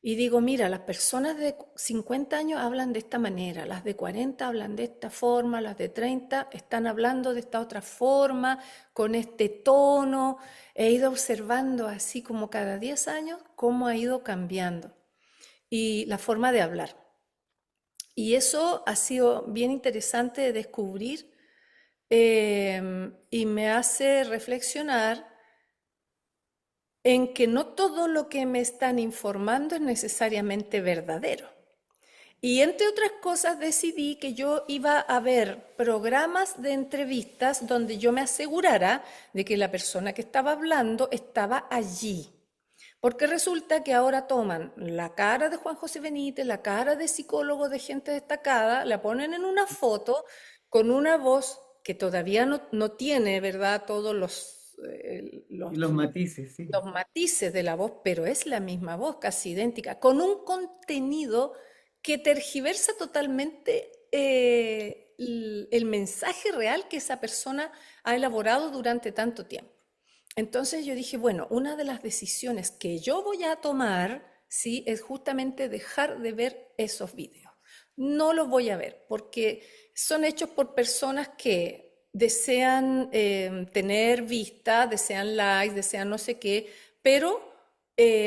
y digo, mira, las personas de 50 años hablan de esta manera, las de 40 hablan de esta forma, las de 30 están hablando de esta otra forma, con este tono. He ido observando así como cada 10 años cómo ha ido cambiando y la forma de hablar. Y eso ha sido bien interesante de descubrir y me hace reflexionar en que no todo lo que me están informando es necesariamente verdadero. Y entre otras cosas decidí que yo iba a ver programas de entrevistas donde yo me asegurara de que la persona que estaba hablando estaba allí. Porque resulta que ahora toman la cara de Juan José Benítez, la cara de psicólogo de gente destacada, la ponen en una foto con una voz que todavía no tiene, ¿verdad?, todos Y los matices, sí. los matices de la voz, pero es la misma voz, casi idéntica, con un contenido que tergiversa totalmente el mensaje real que esa persona ha elaborado durante tanto tiempo. Entonces yo dije, bueno, una de las decisiones que yo voy a tomar, sí, es justamente dejar de ver esos vídeos. No los voy a ver porque son hechos por personas que desean tener vista, desean likes, desean no sé qué, pero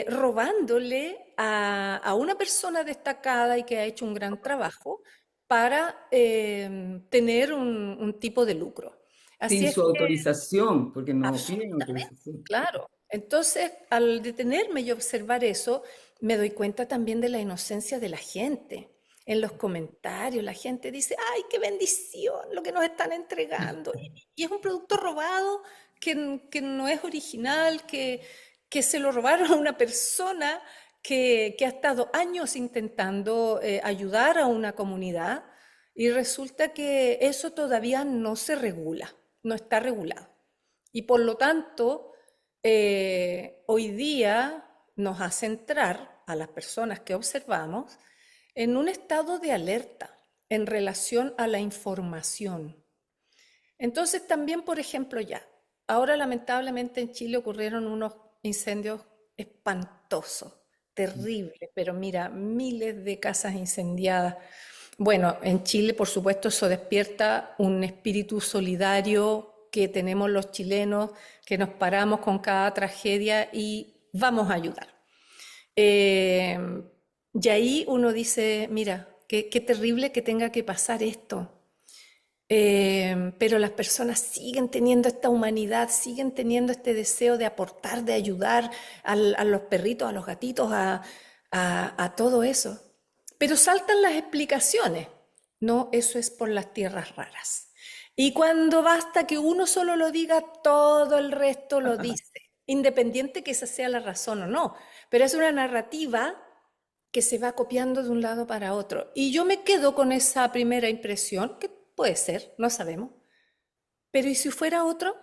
robándole a una persona destacada y que ha hecho un gran trabajo para tener un tipo de lucro. Así Sin es su que autorización, porque no piden absolutamente, autorización. claro. Entonces, al detenerme y observar eso, me doy cuenta también de la inocencia de la gente. En los comentarios, la gente dice, ay, qué bendición lo que nos están entregando. Y es un producto robado que no es original, que se lo robaron a una persona que ha estado años intentando ayudar a una comunidad y resulta que eso todavía no se regula, no está regulado. Y por lo tanto, hoy día nos hace entrar a las personas que observamos en un estado de alerta en relación a la información. Entonces también, por ejemplo, ahora lamentablemente en Chile ocurrieron unos incendios espantosos, terribles, pero mira, miles de casas incendiadas. Bueno, en Chile, por supuesto, eso despierta un espíritu solidario que tenemos los chilenos, que nos paramos con cada tragedia y vamos a ayudar. Eh, y ahí uno dice, mira, qué terrible que tenga que pasar esto. pero las personas siguen teniendo esta humanidad, siguen teniendo este deseo de aportar, de ayudar a los perritos, a los gatitos, a todo eso. Pero saltan las explicaciones. No, eso es por las tierras raras. Y cuando basta que uno solo lo diga, todo el resto lo dice, independiente que esa sea la razón o no. Pero es una narrativa que se va copiando de un lado para otro. Y yo me quedo con esa primera impresión, que puede ser, no sabemos. Pero ¿y si fuera otro?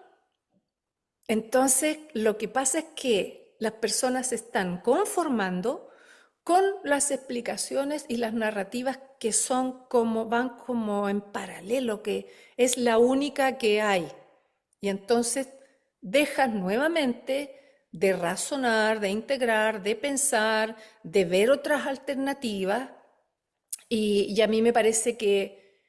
Entonces, lo que pasa es que las personas se están conformando con las explicaciones y las narrativas que son como, van como en paralelo, que es la única que hay. Y entonces dejas nuevamente de razonar, de integrar, de pensar, de ver otras alternativas. Y a mí me parece que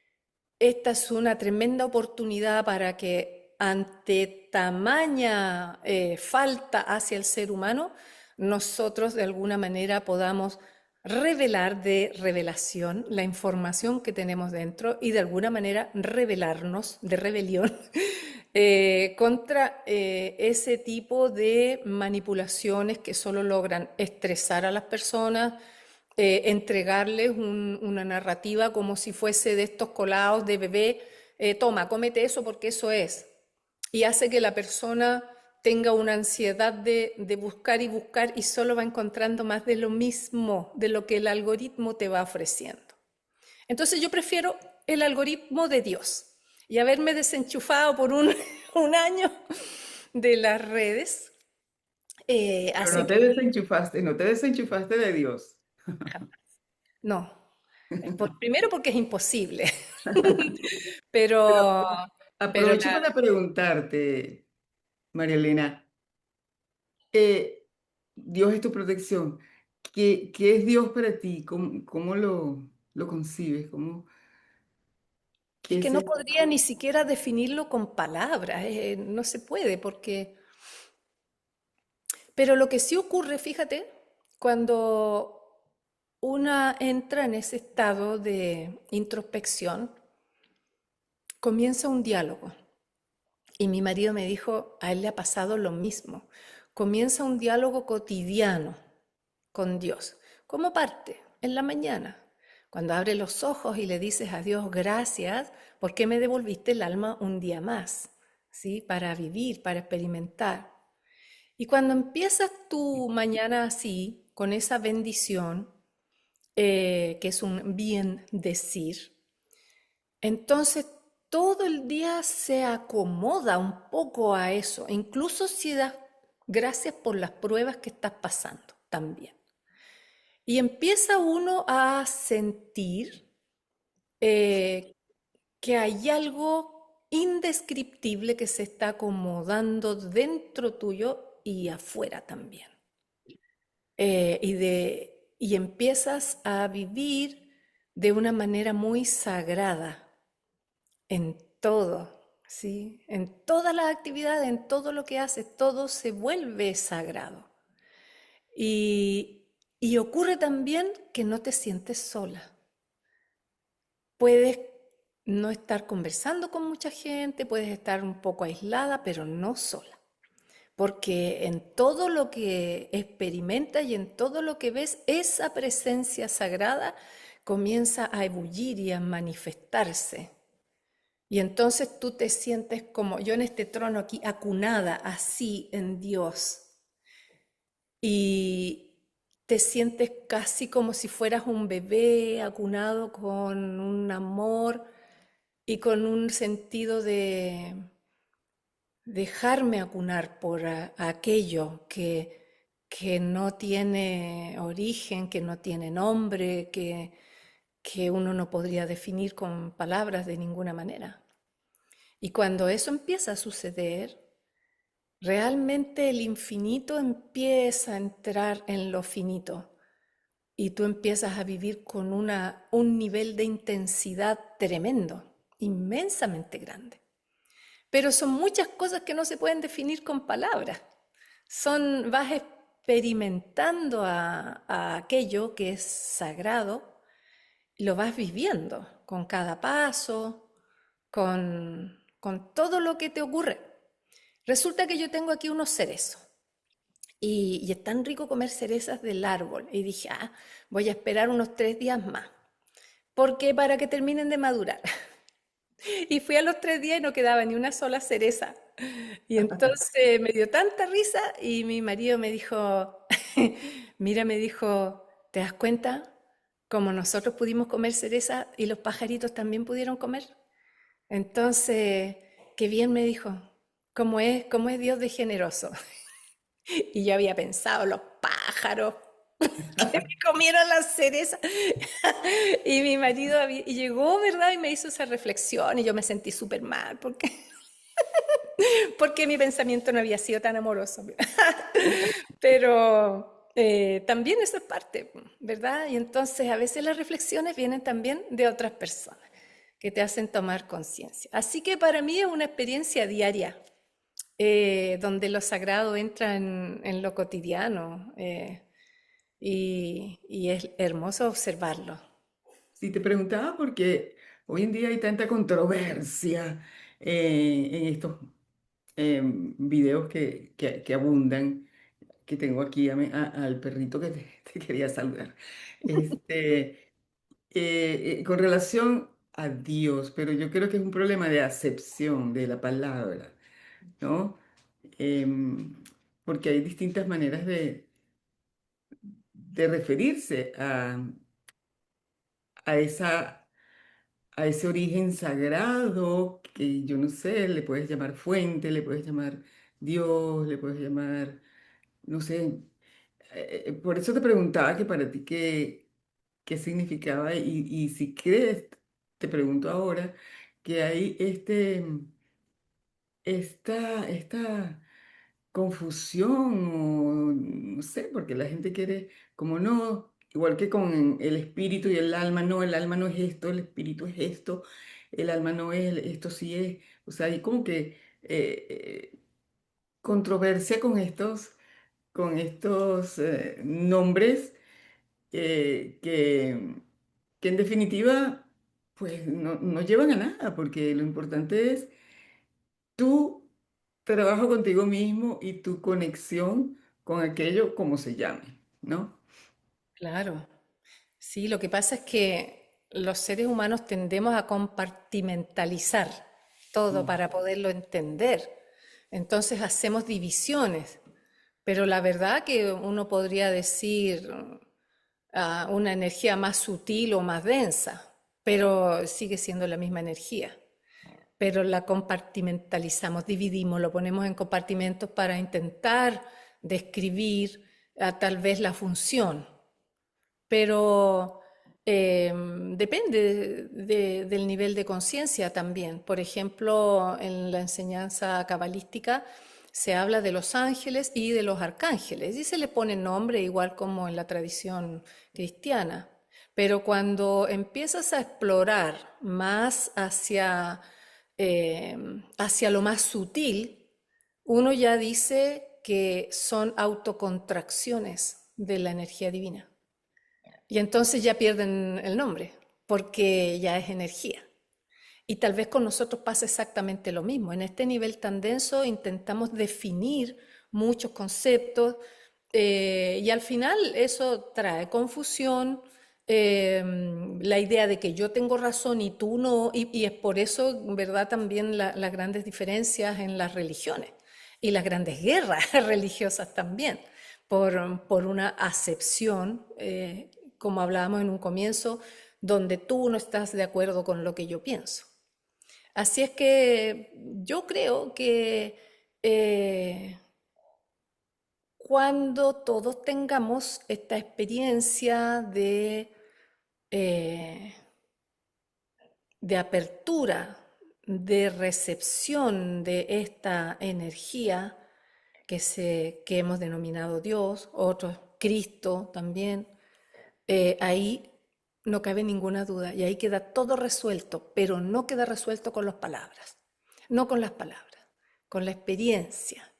esta es una tremenda oportunidad para que ante tamaña falta hacia el ser humano, nosotros de alguna manera podamos revelar de revelación la información que tenemos dentro y de alguna manera revelarnos de rebelión contra ese tipo de manipulaciones que solo logran estresar a las personas, entregarles una narrativa como si fuese de estos colados de bebé, toma, cómete eso porque eso es. Y hace que la persona tenga una ansiedad de buscar y buscar y solo va encontrando más de lo mismo, de lo que el algoritmo te va ofreciendo. Entonces yo prefiero el algoritmo de Dios y haberme desenchufado por un año de las redes. Pero Hace que no te desenchufaste de Dios. no, primero porque es imposible, Pero pero, pero aprovecho para preguntarte, María Elena, eh, Dios es tu protección. ¿Qué es Dios para ti? ¿Cómo lo concibes? es ¿Qué que es no eso? podría ni siquiera definirlo con palabras, no se puede porque... Pero lo que sí ocurre, fíjate, cuando una entra en ese estado de introspección, comienza un diálogo. Y mi marido me dijo, a él le ha pasado lo mismo. Comienza un diálogo cotidiano con Dios. ¿Cómo parte? En la mañana, cuando abre los ojos y le dices a Dios, gracias, porque me devolviste el alma un día más, ¿sí? Para vivir, para experimentar. Y cuando empiezas tu mañana así, con esa bendición, que es un bien decir, entonces todo el día se acomoda un poco a eso, incluso si das gracias por las pruebas que estás pasando también. Y empieza uno a sentir eh, que hay algo indescriptible que se está acomodando dentro tuyo y afuera también. Y empiezas a vivir de una manera muy sagrada en todo, ¿sí? En todas las actividades, en todo lo que haces, todo se vuelve sagrado. Y ocurre también que no te sientes sola. Puedes no estar conversando con mucha gente, puedes estar un poco aislada, pero no sola. Porque en todo lo que experimentas y en todo lo que ves, esa presencia sagrada comienza a ebullir y a manifestarse. Y entonces tú te sientes como yo en este trono aquí, acunada así en Dios. Y te sientes casi como si fueras un bebé acunado con un amor y con un sentido de dejarme acunar por aquello que no tiene origen, que no tiene nombre, que uno no podría definir con palabras de ninguna manera. Y cuando eso empieza a suceder, realmente el infinito empieza a entrar en lo finito y tú empiezas a vivir con un nivel de intensidad tremendo, inmensamente grande. Pero son muchas cosas que no se pueden definir con palabras. Vas experimentando a aquello que es sagrado, lo vas viviendo con cada paso, con todo lo que te ocurre. Resulta que yo tengo aquí unos cerezos y es tan rico comer cerezas del árbol. Y dije, voy a esperar unos 3 días más, porque para que terminen de madurar. Y fui a los 3 días y no quedaba ni una sola cereza. Y entonces me dio tanta risa y mi marido me dijo, mira, me dijo, ¿te das cuenta? Como nosotros pudimos comer cereza y los pajaritos también pudieron comer. Entonces, qué bien me dijo, cómo es Dios de generoso. Y yo había pensado, los pájaros que me comieron las cerezas. Y mi marido y llegó, ¿verdad? Y me hizo esa reflexión y yo me sentí súper mal porque mi pensamiento no había sido tan amoroso. Pero también eso es parte, ¿verdad? Y entonces a veces las reflexiones vienen también de otras personas que te hacen tomar conciencia. Así que para mí es una experiencia diaria, donde lo sagrado entra en lo cotidiano, y es hermoso observarlo. Si te preguntaba porque hoy en día hay tanta controversia en estos videos que abundan, que tengo aquí al perrito que te quería saludar. Este, con relación a Dios, pero yo creo que es un problema de acepción de la palabra, ¿no? Em, Porque hay distintas maneras de referirse a a ese origen sagrado que yo no sé, le puedes llamar fuente, le puedes llamar Dios, le puedes llamar, no sé. Por eso te preguntaba que para ti qué significaba y si crees, te pregunto ahora, que hay esta confusión o no sé, porque la gente quiere, como no, igual que con el espíritu y el alma, no, el alma no es esto, el espíritu es esto, el alma no es, esto sí es, o sea, hay como que controversia con estos nombres que en definitiva, pues no llevan a nada, porque lo importante es tu trabajo contigo mismo y tu conexión con aquello como se llame, ¿no? Claro. Sí, lo que pasa es que los seres humanos tendemos a compartimentalizar todo Mm. para poderlo entender. Entonces hacemos divisiones, pero la verdad que uno podría decir una energía más sutil o más densa, pero sigue siendo la misma energía. Pero la compartimentalizamos, dividimos, lo ponemos en compartimentos para intentar describir tal vez la función, pero depende del nivel de conciencia también. Por ejemplo, en la enseñanza cabalística se habla de los ángeles y de los arcángeles y se le pone nombre igual como en la tradición cristiana. Pero cuando empiezas a explorar más hacia lo más sutil, uno ya dice que son autocontracciones de la energía divina. Y entonces ya pierden el nombre, porque ya es energía. Y tal vez con nosotros pasa exactamente lo mismo. En este nivel tan denso intentamos definir muchos conceptos, y al final eso trae confusión, la idea de que yo tengo razón y tú no, y es por eso, ¿verdad? También las grandes diferencias en las religiones y las grandes guerras religiosas también, por una acepción, como hablábamos en un comienzo, donde tú no estás de acuerdo con lo que yo pienso. Así es que yo creo que eh, cuando todos tengamos esta experiencia eh, de apertura, de recepción de esta energía que hemos denominado Dios, otros Cristo también, ahí no cabe ninguna duda y ahí queda todo resuelto, pero no queda resuelto con las palabras, no con las palabras, con la experiencia,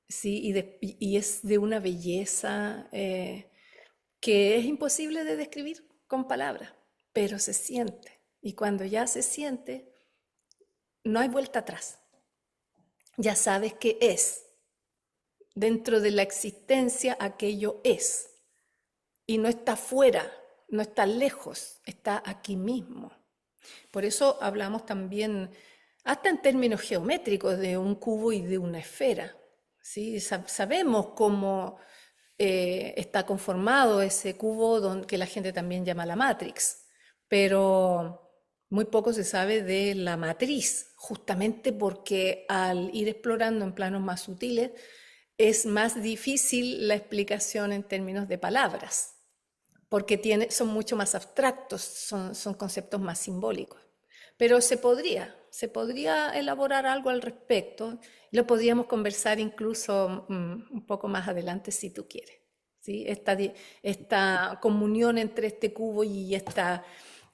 ¿sí? Y es de una belleza que es imposible de describir con palabras, pero se siente. Y cuando ya se siente, no hay vuelta atrás. Ya sabes qué es. Dentro de la existencia aquello es. Y no está fuera, no está lejos, está aquí mismo. Por eso hablamos también, hasta en términos geométricos, de un cubo y de una esfera. ¿Sí? Sabemos cómo está conformado ese cubo que la gente también llama la matrix, pero muy poco se sabe de la matriz, justamente porque al ir explorando en planos más sutiles es más difícil la explicación en términos de palabras, porque son mucho más abstractos, son conceptos más simbólicos. Pero se podría elaborar algo al respecto, y lo podríamos conversar incluso un poco más adelante si tú quieres. ¿Sí? Esta comunión entre este cubo y esta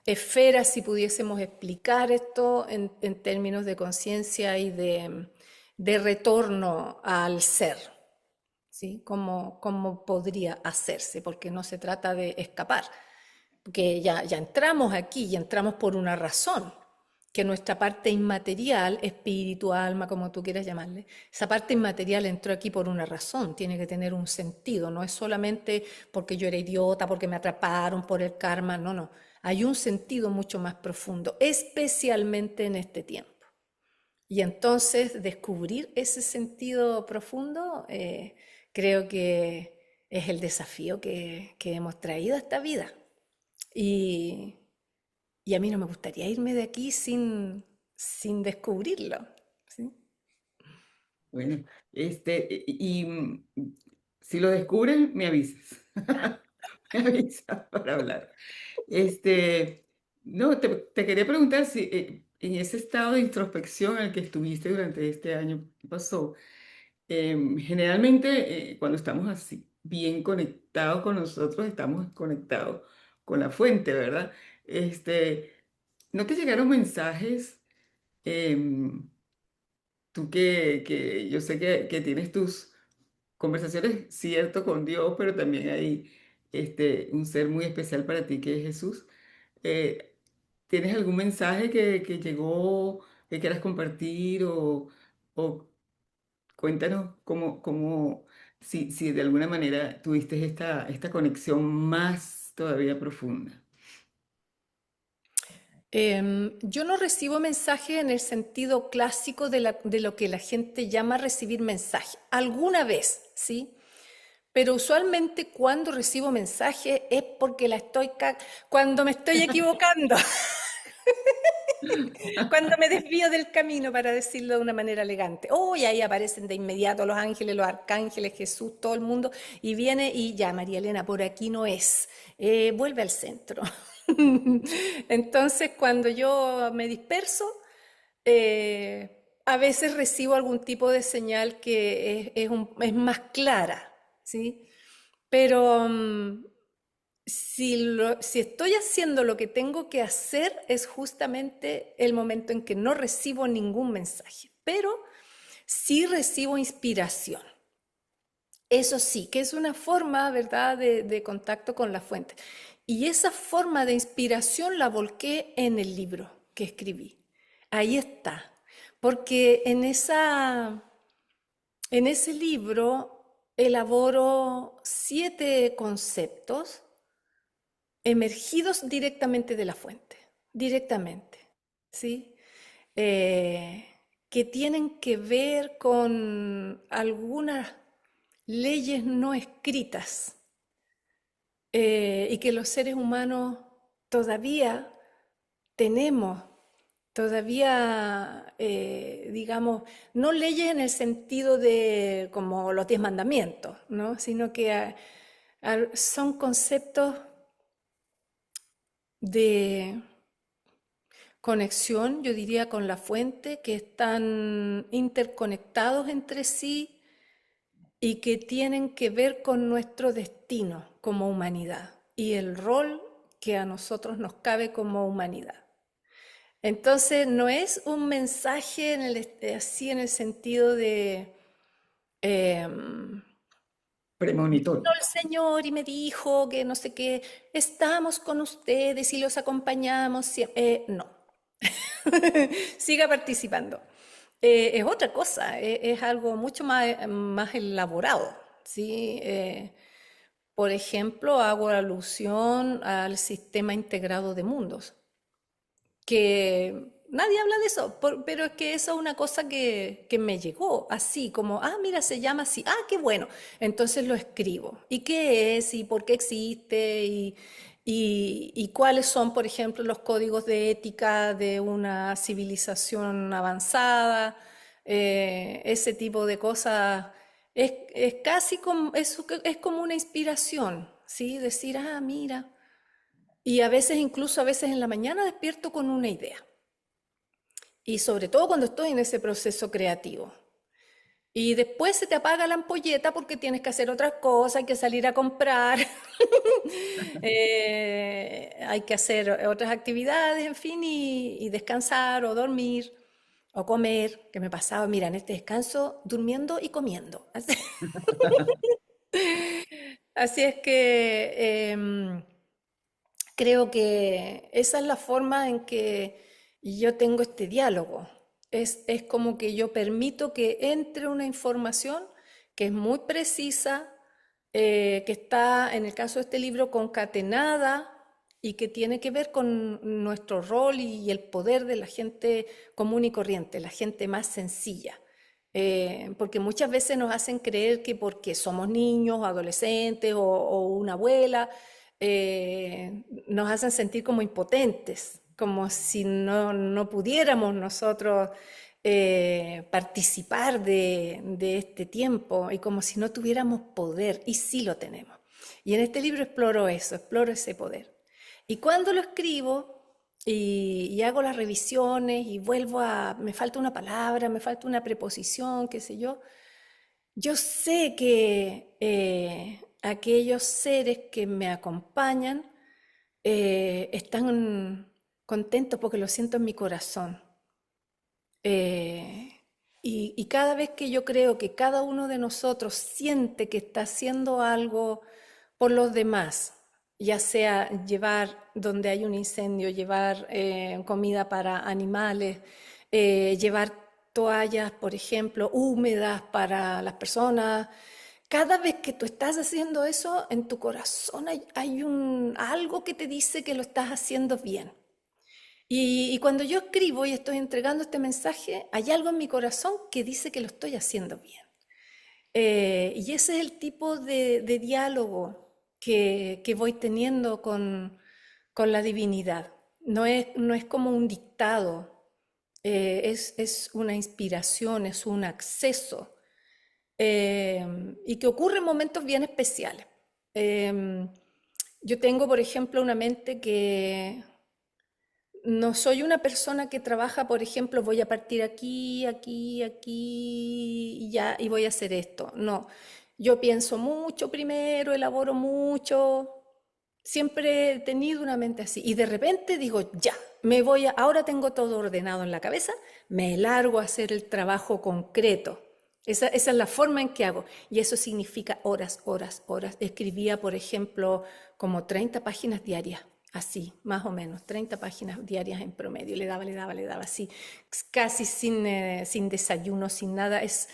esfera, si pudiésemos explicar esto en términos de conciencia y de retorno al ser. ¿Sí? ¿Cómo podría hacerse? Porque no se trata de escapar, porque ya entramos aquí y entramos por una razón, que nuestra parte inmaterial, espíritu, alma, como tú quieras llamarle, esa parte inmaterial entró aquí por una razón, tiene que tener un sentido, no es solamente porque yo era idiota, porque me atraparon por el karma, no, no, hay un sentido mucho más profundo, especialmente en este tiempo. Y entonces descubrir ese sentido profundo creo que es el desafío que hemos traído a esta vida. Y, y a mí no me gustaría irme de aquí sin descubrirlo. ¿Sí? Bueno, si lo descubren, me avisas. Me avisas para hablar. No, te quería preguntar si en ese estado de introspección en el que estuviste durante este año que pasó, generalmente cuando estamos así bien conectados con nosotros, estamos conectados con la fuente, ¿verdad? Este, ¿No te llegaron mensajes? em, Tú que yo sé que tienes tus conversaciones, cierto, con Dios, pero también hay un ser muy especial para ti que es Jesús. Eh, ¿Tienes algún mensaje que llegó, que quieras compartir o cuéntanos si de alguna manera tuviste esta conexión más todavía profunda? Yo no recibo mensajes en el sentido clásico de lo que la gente llama recibir mensaje. Alguna vez, ¿sí? Pero usualmente cuando recibo mensajes es porque cuando me estoy equivocando, cuando me desvío del camino, para decirlo de una manera elegante. Oh, y ahí aparecen de inmediato los ángeles, los arcángeles, Jesús, todo el mundo, y viene y ya, María Elena, por aquí no es. Vuelve al centro. Entonces, cuando yo me disperso, a veces recibo algún tipo de señal que es más clara, ¿sí? Pero si estoy haciendo lo que tengo que hacer, es justamente el momento en que no recibo ningún mensaje, pero sí recibo inspiración. Eso sí, que es una forma, ¿verdad?, de contacto con la fuente. Y esa forma de inspiración la volqué en el libro que escribí. Ahí está. Porque en ese libro elaboro 7 conceptos emergidos directamente de la fuente, directamente, ¿sí? Eh, que tienen que ver con algunas leyes no escritas y que los seres humanos todavía tenemos, todavía, digamos, no leyes en el sentido de como los 10 mandamientos, ¿no? Sino que son conceptos de conexión, yo diría, con la fuente, que están interconectados entre sí y que tienen que ver con nuestro destino como humanidad y el rol que a nosotros nos cabe como humanidad. Entonces, no es un mensaje así en el sentido de vino Premonitorio. el Señor y me dijo que no sé qué, estamos con ustedes y los acompañamos. No, Siga participando. Es otra cosa, es algo mucho más elaborado, ¿sí? Por ejemplo, hago alusión al sistema integrado de mundos, que nadie habla de eso, pero es que eso es una cosa que me llegó así, como, mira, se llama así, qué bueno, entonces lo escribo. ¿Y qué es? ¿Y por qué existe? ¿Y cuáles son, por ejemplo, los códigos de ética de una civilización avanzada? Ese tipo de cosas es casi como, es como una inspiración, ¿sí? Decir, mira. Y a veces, incluso a veces en la mañana despierto con una idea. Y sobre todo cuando estoy en ese proceso creativo. Y después se te apaga la ampolleta porque tienes que hacer otras cosas, hay que salir a comprar, hay que hacer otras actividades, en fin, y descansar o dormir o comer, que me pasaba, mira, en este descanso durmiendo y comiendo. Así es que creo que esa es la forma en que yo tengo este diálogo. Es como que yo permito que entre una información que es muy precisa, que está, en el caso de este libro, concatenada y que tiene que ver con nuestro rol y el poder de la gente común y corriente, la gente más sencilla. Porque muchas veces nos hacen creer que porque somos niños, adolescentes o una abuela, nos hacen sentir como impotentes, como si no pudiéramos nosotros participar de este tiempo y como si no tuviéramos poder, y sí lo tenemos. Y en este libro exploro eso, exploro ese poder. Y cuando lo escribo y hago las revisiones y me falta una palabra, me falta una preposición, qué sé yo sé que aquellos seres que me acompañan están contentos porque lo siento en mi corazón. Eh, y cada vez que yo creo que cada uno de nosotros siente que está haciendo algo por los demás, ya sea llevar donde hay un incendio, llevar comida para animales, llevar toallas, por ejemplo, húmedas para las personas. Cada vez que tú estás haciendo eso, en tu corazón hay algo que te dice que lo estás haciendo bien. Y cuando yo escribo y estoy entregando este mensaje, hay algo en mi corazón que dice que lo estoy haciendo bien. Y ese es el tipo de diálogo que voy teniendo con la divinidad. No es como un dictado, es una inspiración, es un acceso, y que ocurre en momentos bien especiales. Eh, yo tengo, por ejemplo, una mente que no soy una persona que trabaja, por ejemplo, voy a partir aquí, aquí, aquí y ya, y voy a hacer esto. No, yo pienso mucho primero, elaboro mucho. Siempre he tenido una mente así. Y de repente digo, ya, ahora tengo todo ordenado en la cabeza, me largo a hacer el trabajo concreto. Esa es la forma en que hago. Y eso significa horas, horas, horas. Escribía, por ejemplo, como 30 páginas diarias. Así, más o menos, 30 páginas diarias en promedio. Le daba, así, casi sin desayuno, sin nada. Es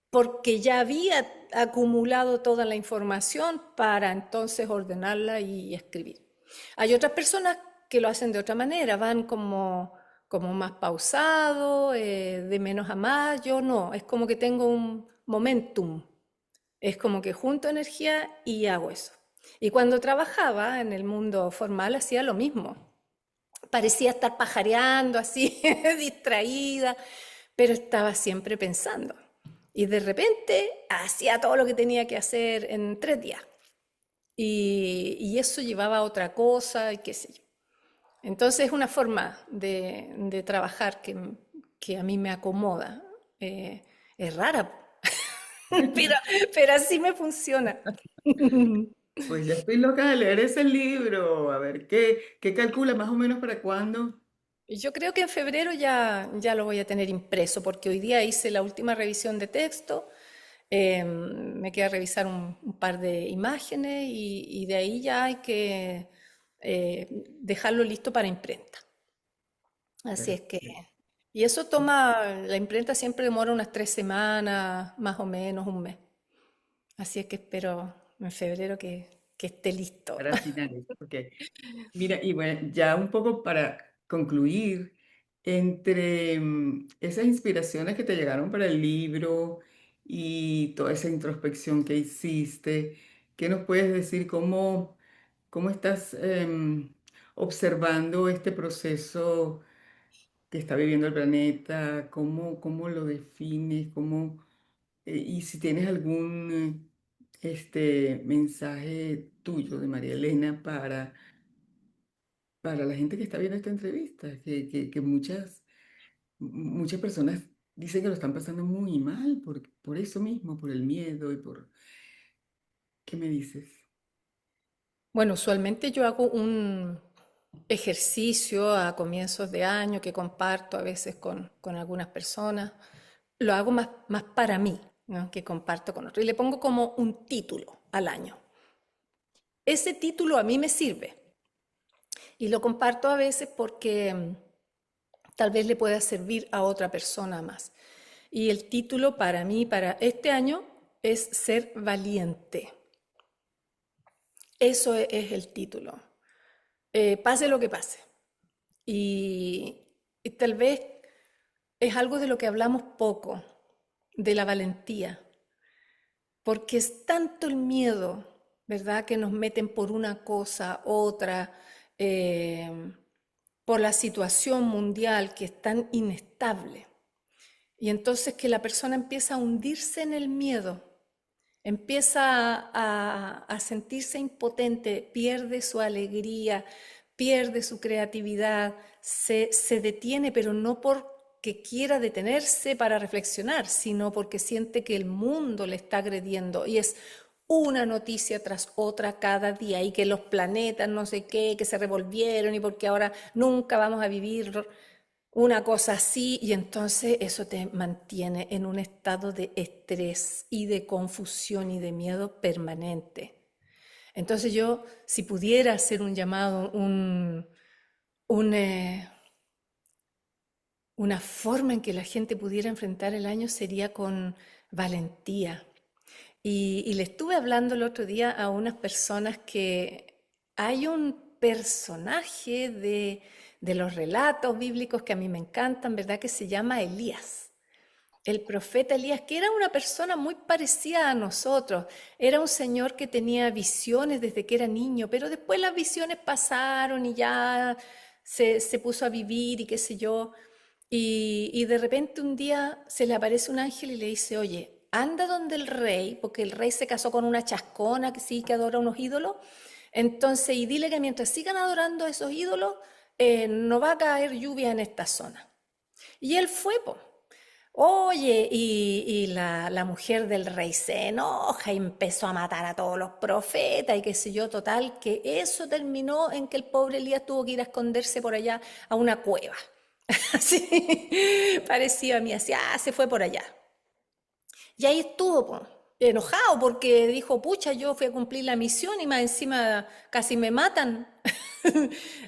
porque ya había acumulado toda la información para entonces ordenarla y escribir. Hay otras personas que lo hacen de otra manera, van como más pausado, de menos a más. Yo no, es como que tengo un momentum, es como que junto energía y hago eso. Y cuando trabajaba en el mundo formal hacía lo mismo. Parecía estar pajareando así, distraída, pero estaba siempre pensando. Y de repente hacía todo lo que tenía que hacer en 3 días. Y eso llevaba a otra cosa y qué sé yo. Entonces es una forma de trabajar que a mí me acomoda. Es rara, pero, pero así me funciona. Pues ya estoy loca de leer ese libro. A ver, ¿qué calcula más o menos para cuándo? Yo creo que en febrero ya lo voy a tener impreso, porque hoy día hice la última revisión de texto, me queda revisar un par de imágenes y de ahí ya hay que dejarlo listo para imprenta. Así es que, Perfecto. y eso toma, la imprenta siempre demora unas 3 semanas, más o menos un mes. Así es que espero en febrero que esté listo. Para finales. Ok. Mira, y bueno, ya un poco para concluir, entre esas inspiraciones que te llegaron para el libro y toda esa introspección que hiciste, ¿qué nos puedes decir? ¿Cómo estás observando este proceso que está viviendo el planeta? ¿Cómo lo defines? Y si tienes algún mensaje tuyo de María Elena para la gente que está viendo esta entrevista, que muchas personas dicen que lo están pasando muy mal por eso mismo, por el miedo y por... ¿Qué me dices? Bueno, usualmente yo hago un ejercicio a comienzos de año que comparto a veces con algunas personas. Lo hago más para mí, ¿no? Que comparto con otros. Y le pongo como un título al año. Ese título a mí me sirve y lo comparto a veces porque tal vez le pueda servir a otra persona más. Y el título para mí, para este año, es Ser valiente. Eso es el título. Pase lo que pase. Y, y tal vez es algo de lo que hablamos poco, de la valentía, porque es tanto el miedo, ¿verdad?, que nos meten por una cosa, otra, eh, por la situación mundial que es tan inestable. Y entonces que la persona empieza a hundirse en el miedo, empieza a sentirse impotente, pierde su alegría, pierde su creatividad, se detiene, pero no porque quiera detenerse para reflexionar, sino porque siente que el mundo le está agrediendo y es una noticia tras otra cada día y que los planetas no sé qué, que se revolvieron y porque ahora nunca vamos a vivir una cosa así, y entonces eso te mantiene en un estado de estrés y de confusión y de miedo permanente. Entonces yo, si pudiera hacer un llamado, un, eh, una forma en que la gente pudiera enfrentar el año sería con valentía. Y le estuve hablando el otro día a unas personas que hay un personaje de los relatos bíblicos que a mí me encantan, ¿verdad? Que se llama Elías. El profeta Elías, que era una persona muy parecida a nosotros, era un señor que tenía visiones desde que era niño, pero después las visiones pasaron y ya se puso a vivir y qué sé yo. Y de repente un día se le aparece un ángel y le dice, oye, anda donde el rey, porque el rey se casó con una chascona que sí que adora unos ídolos, entonces y dile que mientras sigan adorando a esos ídolos, no va a caer lluvia en esta zona. Y él fue, po. Oye, y la mujer del rey se enoja y empezó a matar a todos los profetas y qué sé yo, total, que eso terminó en que el pobre Elías tuvo que ir a esconderse por allá a una cueva. Así, parecido a mí, así, se fue por allá. Y ahí estuvo, po, enojado porque dijo, pucha, yo fui a cumplir la misión y más encima casi me matan.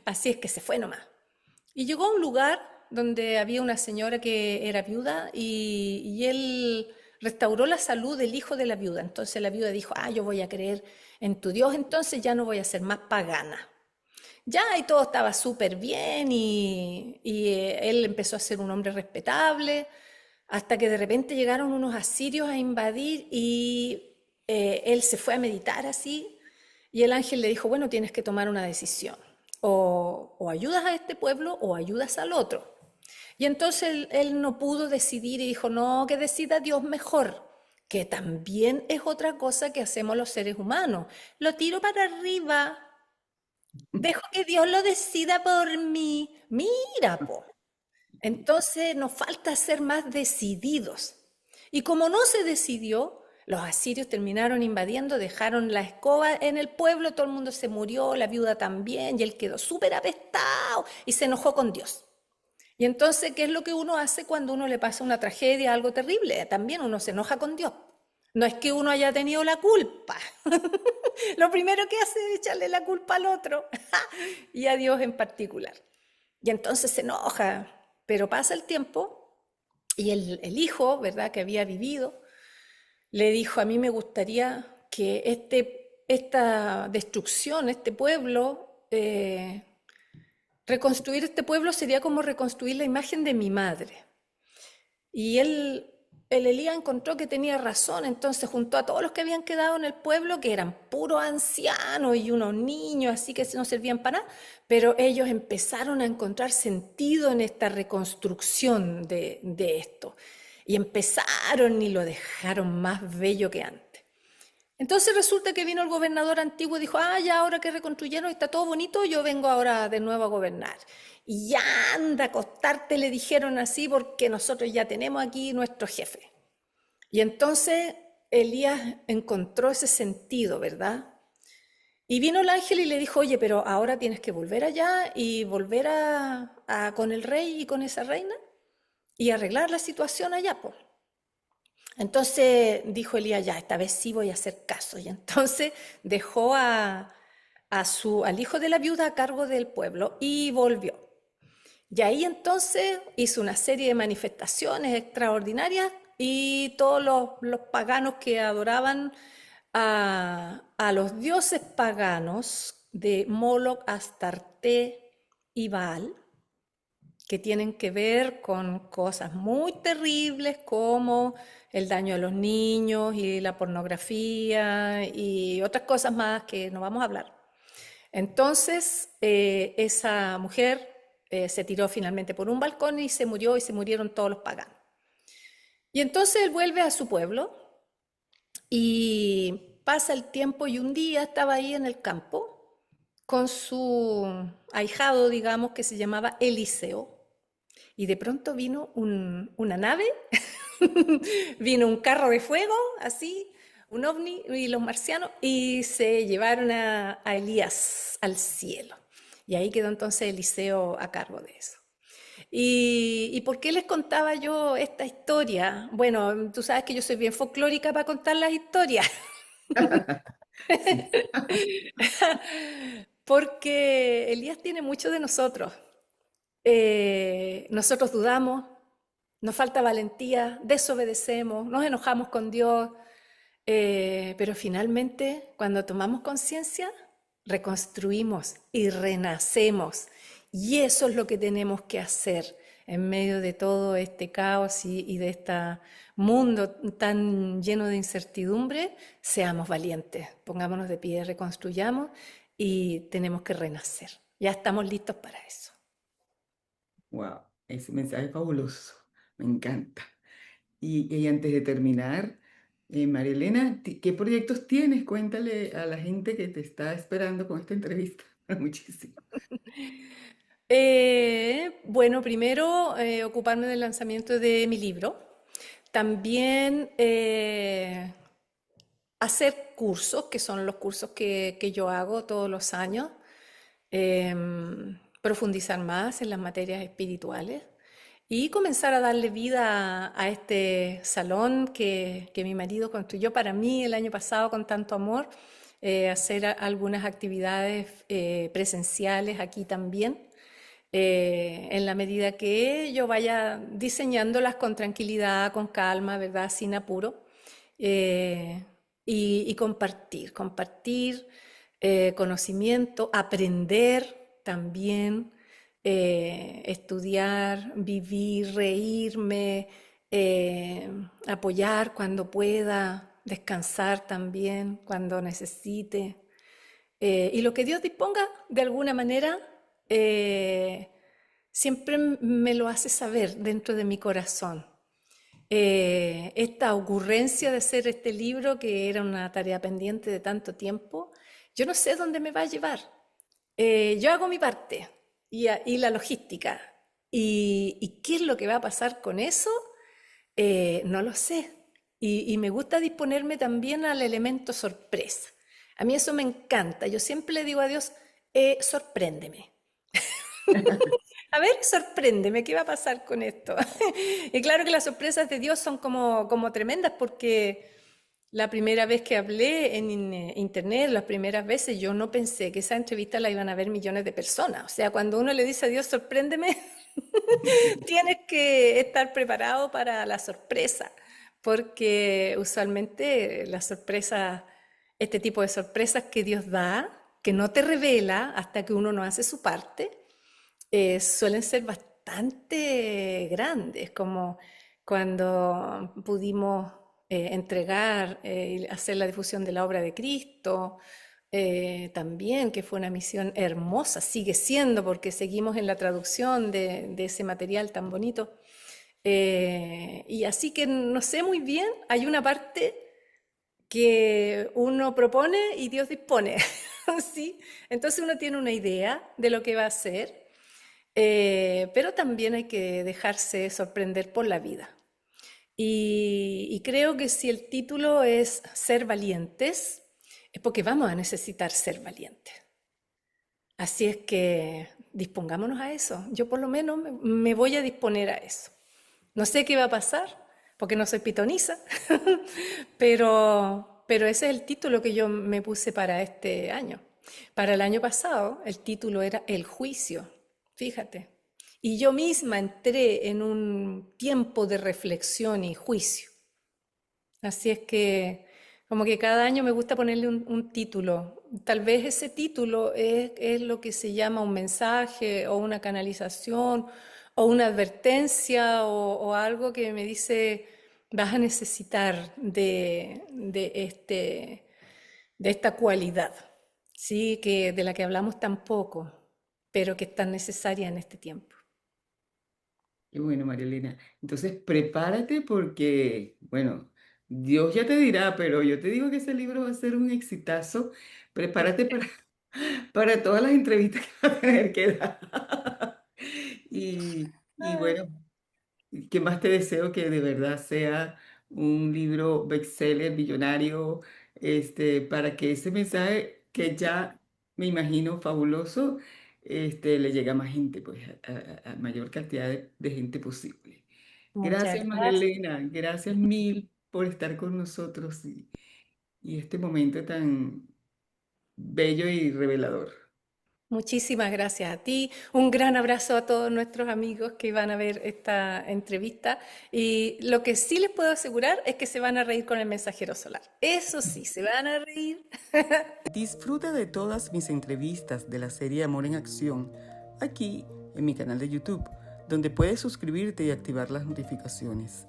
Así es que se fue nomás. Y llegó a un lugar donde había una señora que era viuda y él restauró la salud del hijo de la viuda. Entonces la viuda dijo, yo voy a creer en tu Dios, entonces ya no voy a ser más pagana. Ya, y todo estaba súper bien y él empezó a ser un hombre respetable, hasta que de repente llegaron unos asirios a invadir y él se fue a meditar así y el ángel le dijo, bueno, tienes que tomar una decisión, o ayudas a este pueblo o ayudas al otro. Y entonces él no pudo decidir y dijo, no, que decida Dios mejor, que también es otra cosa que hacemos los seres humanos. Lo tiro para arriba, dejo que Dios lo decida por mí. Mira, po. Entonces nos falta ser más decididos. Y como no se decidió, los asirios terminaron invadiendo, dejaron la escoba en el pueblo, todo el mundo se murió, la viuda también, y él quedó súper apestado y se enojó con Dios. Y entonces, ¿qué es lo que uno hace cuando uno le pasa una tragedia, algo terrible? También uno se enoja con Dios. No es que uno haya tenido la culpa. Lo primero que hace es echarle la culpa al otro y a Dios en particular. Y entonces se enoja, pero pasa el tiempo y el hijo, ¿verdad?, que había vivido, le dijo, a mí me gustaría que esta destrucción, este pueblo, reconstruir este pueblo sería como reconstruir la imagen de mi madre. Y el Elías encontró que tenía razón, entonces juntó a todos los que habían quedado en el pueblo, que eran puros ancianos y unos niños, así que no servían para nada, pero ellos empezaron a encontrar sentido en esta reconstrucción de esto. Y empezaron y lo dejaron más bello que antes. Entonces resulta que vino el gobernador antiguo y dijo, ah, ya ahora que reconstruyeron está todo bonito, yo vengo ahora de nuevo a gobernar. Y ya anda a acostarte, le dijeron así, porque nosotros ya tenemos aquí nuestro jefe. Y entonces Elías encontró ese sentido, ¿verdad? Y vino el ángel y le dijo, oye, pero ahora tienes que volver allá y volver con el rey y con esa reina y arreglar la situación allá, pues. Entonces dijo Elías, ya, esta vez sí voy a hacer caso. Y entonces dejó al hijo de la viuda a cargo del pueblo y volvió. Y ahí entonces hizo una serie de manifestaciones extraordinarias y todos los paganos que adoraban a los dioses paganos de Moloch, Astarte y Baal, que tienen que ver con cosas muy terribles como el daño a los niños y la pornografía y otras cosas más que no vamos a hablar. Entonces, esa mujer se tiró finalmente por un balcón y se murió y se murieron todos los paganos. Y entonces él vuelve a su pueblo y pasa el tiempo y un día estaba ahí en el campo con su ahijado, digamos, que se llamaba Eliseo. Y de pronto vino una nave, vino un carro de fuego, así, un ovni, y los marcianos, y se llevaron a Elías al cielo. Y ahí quedó entonces Eliseo a cargo de eso. ¿Y por qué les contaba yo esta historia? Bueno, tú sabes que yo soy bien folclórica para contar las historias, Sí. porque Elías tiene mucho de nosotros. Nosotros dudamos, nos falta valentía, desobedecemos, nos enojamos con Dios, pero finalmente cuando tomamos conciencia, reconstruimos y renacemos. Y eso es lo que tenemos que hacer en medio de todo este caos y de este mundo tan lleno de incertidumbre. Seamos valientes, pongámonos de pie, reconstruyamos y tenemos que renacer. Ya estamos listos para eso. Wow, ese mensaje es fabuloso, me encanta. Y antes de terminar, María Elena, ¿qué proyectos tienes? Cuéntale a la gente que te está esperando con esta entrevista. Muchísimo. Bueno, primero ocuparme del lanzamiento de mi libro. También hacer cursos, que son los cursos que yo hago todos los años. Profundizar más en las materias espirituales y comenzar a darle vida a este salón que mi marido construyó para mí el año pasado con tanto amor, hacer algunas actividades presenciales aquí también, en la medida que yo vaya diseñándolas con tranquilidad, con calma, ¿verdad? Sin apuro, eh, y compartir conocimiento, aprender también, estudiar, vivir, reírme, apoyar cuando pueda, descansar también cuando necesite. Y lo que Dios disponga, de alguna manera, eh, siempre me lo hace saber dentro de mi corazón. Esta ocurrencia de hacer este libro, que era una tarea pendiente de tanto tiempo, yo no sé dónde me va a llevar. Yo hago mi parte y la logística. ¿Y qué es lo que va a pasar con eso? No lo sé. Y me gusta disponerme también al elemento sorpresa. A mí eso me encanta. Yo siempre le digo a Dios, sorpréndeme. A ver, sorpréndeme, ¿qué va a pasar con esto? Y claro que las sorpresas de Dios son como tremendas porque La primera vez que hablé en internet, las primeras veces, yo no pensé que esa entrevista la iban a ver millones de personas. O sea, cuando uno le dice a Dios, sorpréndeme, tienes que estar preparado para la sorpresa, porque usualmente las sorpresas, este tipo de sorpresas que Dios da, que no te revela hasta que uno no hace su parte, suelen ser bastante grandes, como cuando pudimos entregar y hacer la difusión de la obra de Cristo, también, que fue una misión hermosa, sigue siendo porque seguimos en la traducción de ese material tan bonito. Y así que no sé muy bien, hay una parte que uno propone y Dios dispone, ¿sí? Entonces uno tiene una idea de lo que va a hacer, pero también hay que dejarse sorprender por la vida. Y creo que si el título es Ser valientes, es porque vamos a necesitar ser valientes. Así es que dispongámonos a eso. Yo por lo menos me voy a disponer a eso. No sé qué va a pasar, porque no soy pitoniza, pero ese es el título que yo me puse para este año. Para el año pasado, el título era El juicio, fíjate. Y yo misma entré en un tiempo de reflexión y juicio. Así es que como que cada año me gusta ponerle un título. Tal vez ese título es lo que se llama un mensaje o una canalización o una advertencia o algo que me dice, vas a necesitar de esta cualidad, ¿sí? De la que hablamos tan poco, pero que es tan necesaria en este tiempo. Qué bueno, María Elena. Entonces, prepárate porque, bueno, Dios ya te dirá, pero yo te digo que ese libro va a ser un exitazo. Prepárate para todas las entrevistas que vas a tener que dar. Y bueno, ¿qué más te deseo? Que de verdad sea un libro bestseller, millonario, para que ese mensaje que ya me imagino fabuloso, le llegue a más gente, pues a mayor cantidad de gente posible. Muchas Gracias, María gracias. Elena, gracias mil por estar con nosotros y este momento tan bello y revelador. Muchísimas gracias a ti. Un gran abrazo a todos nuestros amigos que van a ver esta entrevista. Y lo que sí les puedo asegurar es que se van a reír con el mensajero solar. Eso sí, se van a reír. Disfruta de todas mis entrevistas de la serie Amor en Acción aquí en mi canal de YouTube, donde puedes suscribirte y activar las notificaciones.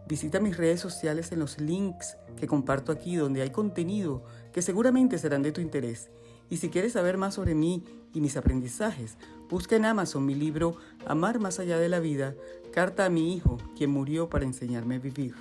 Visita mis redes sociales en los links que comparto aquí, donde hay contenido que seguramente serán de tu interés. Y si quieres saber más sobre mí y mis aprendizajes, busca en Amazon mi libro Amar más allá de la vida, carta a mi hijo, quien murió para enseñarme a vivir.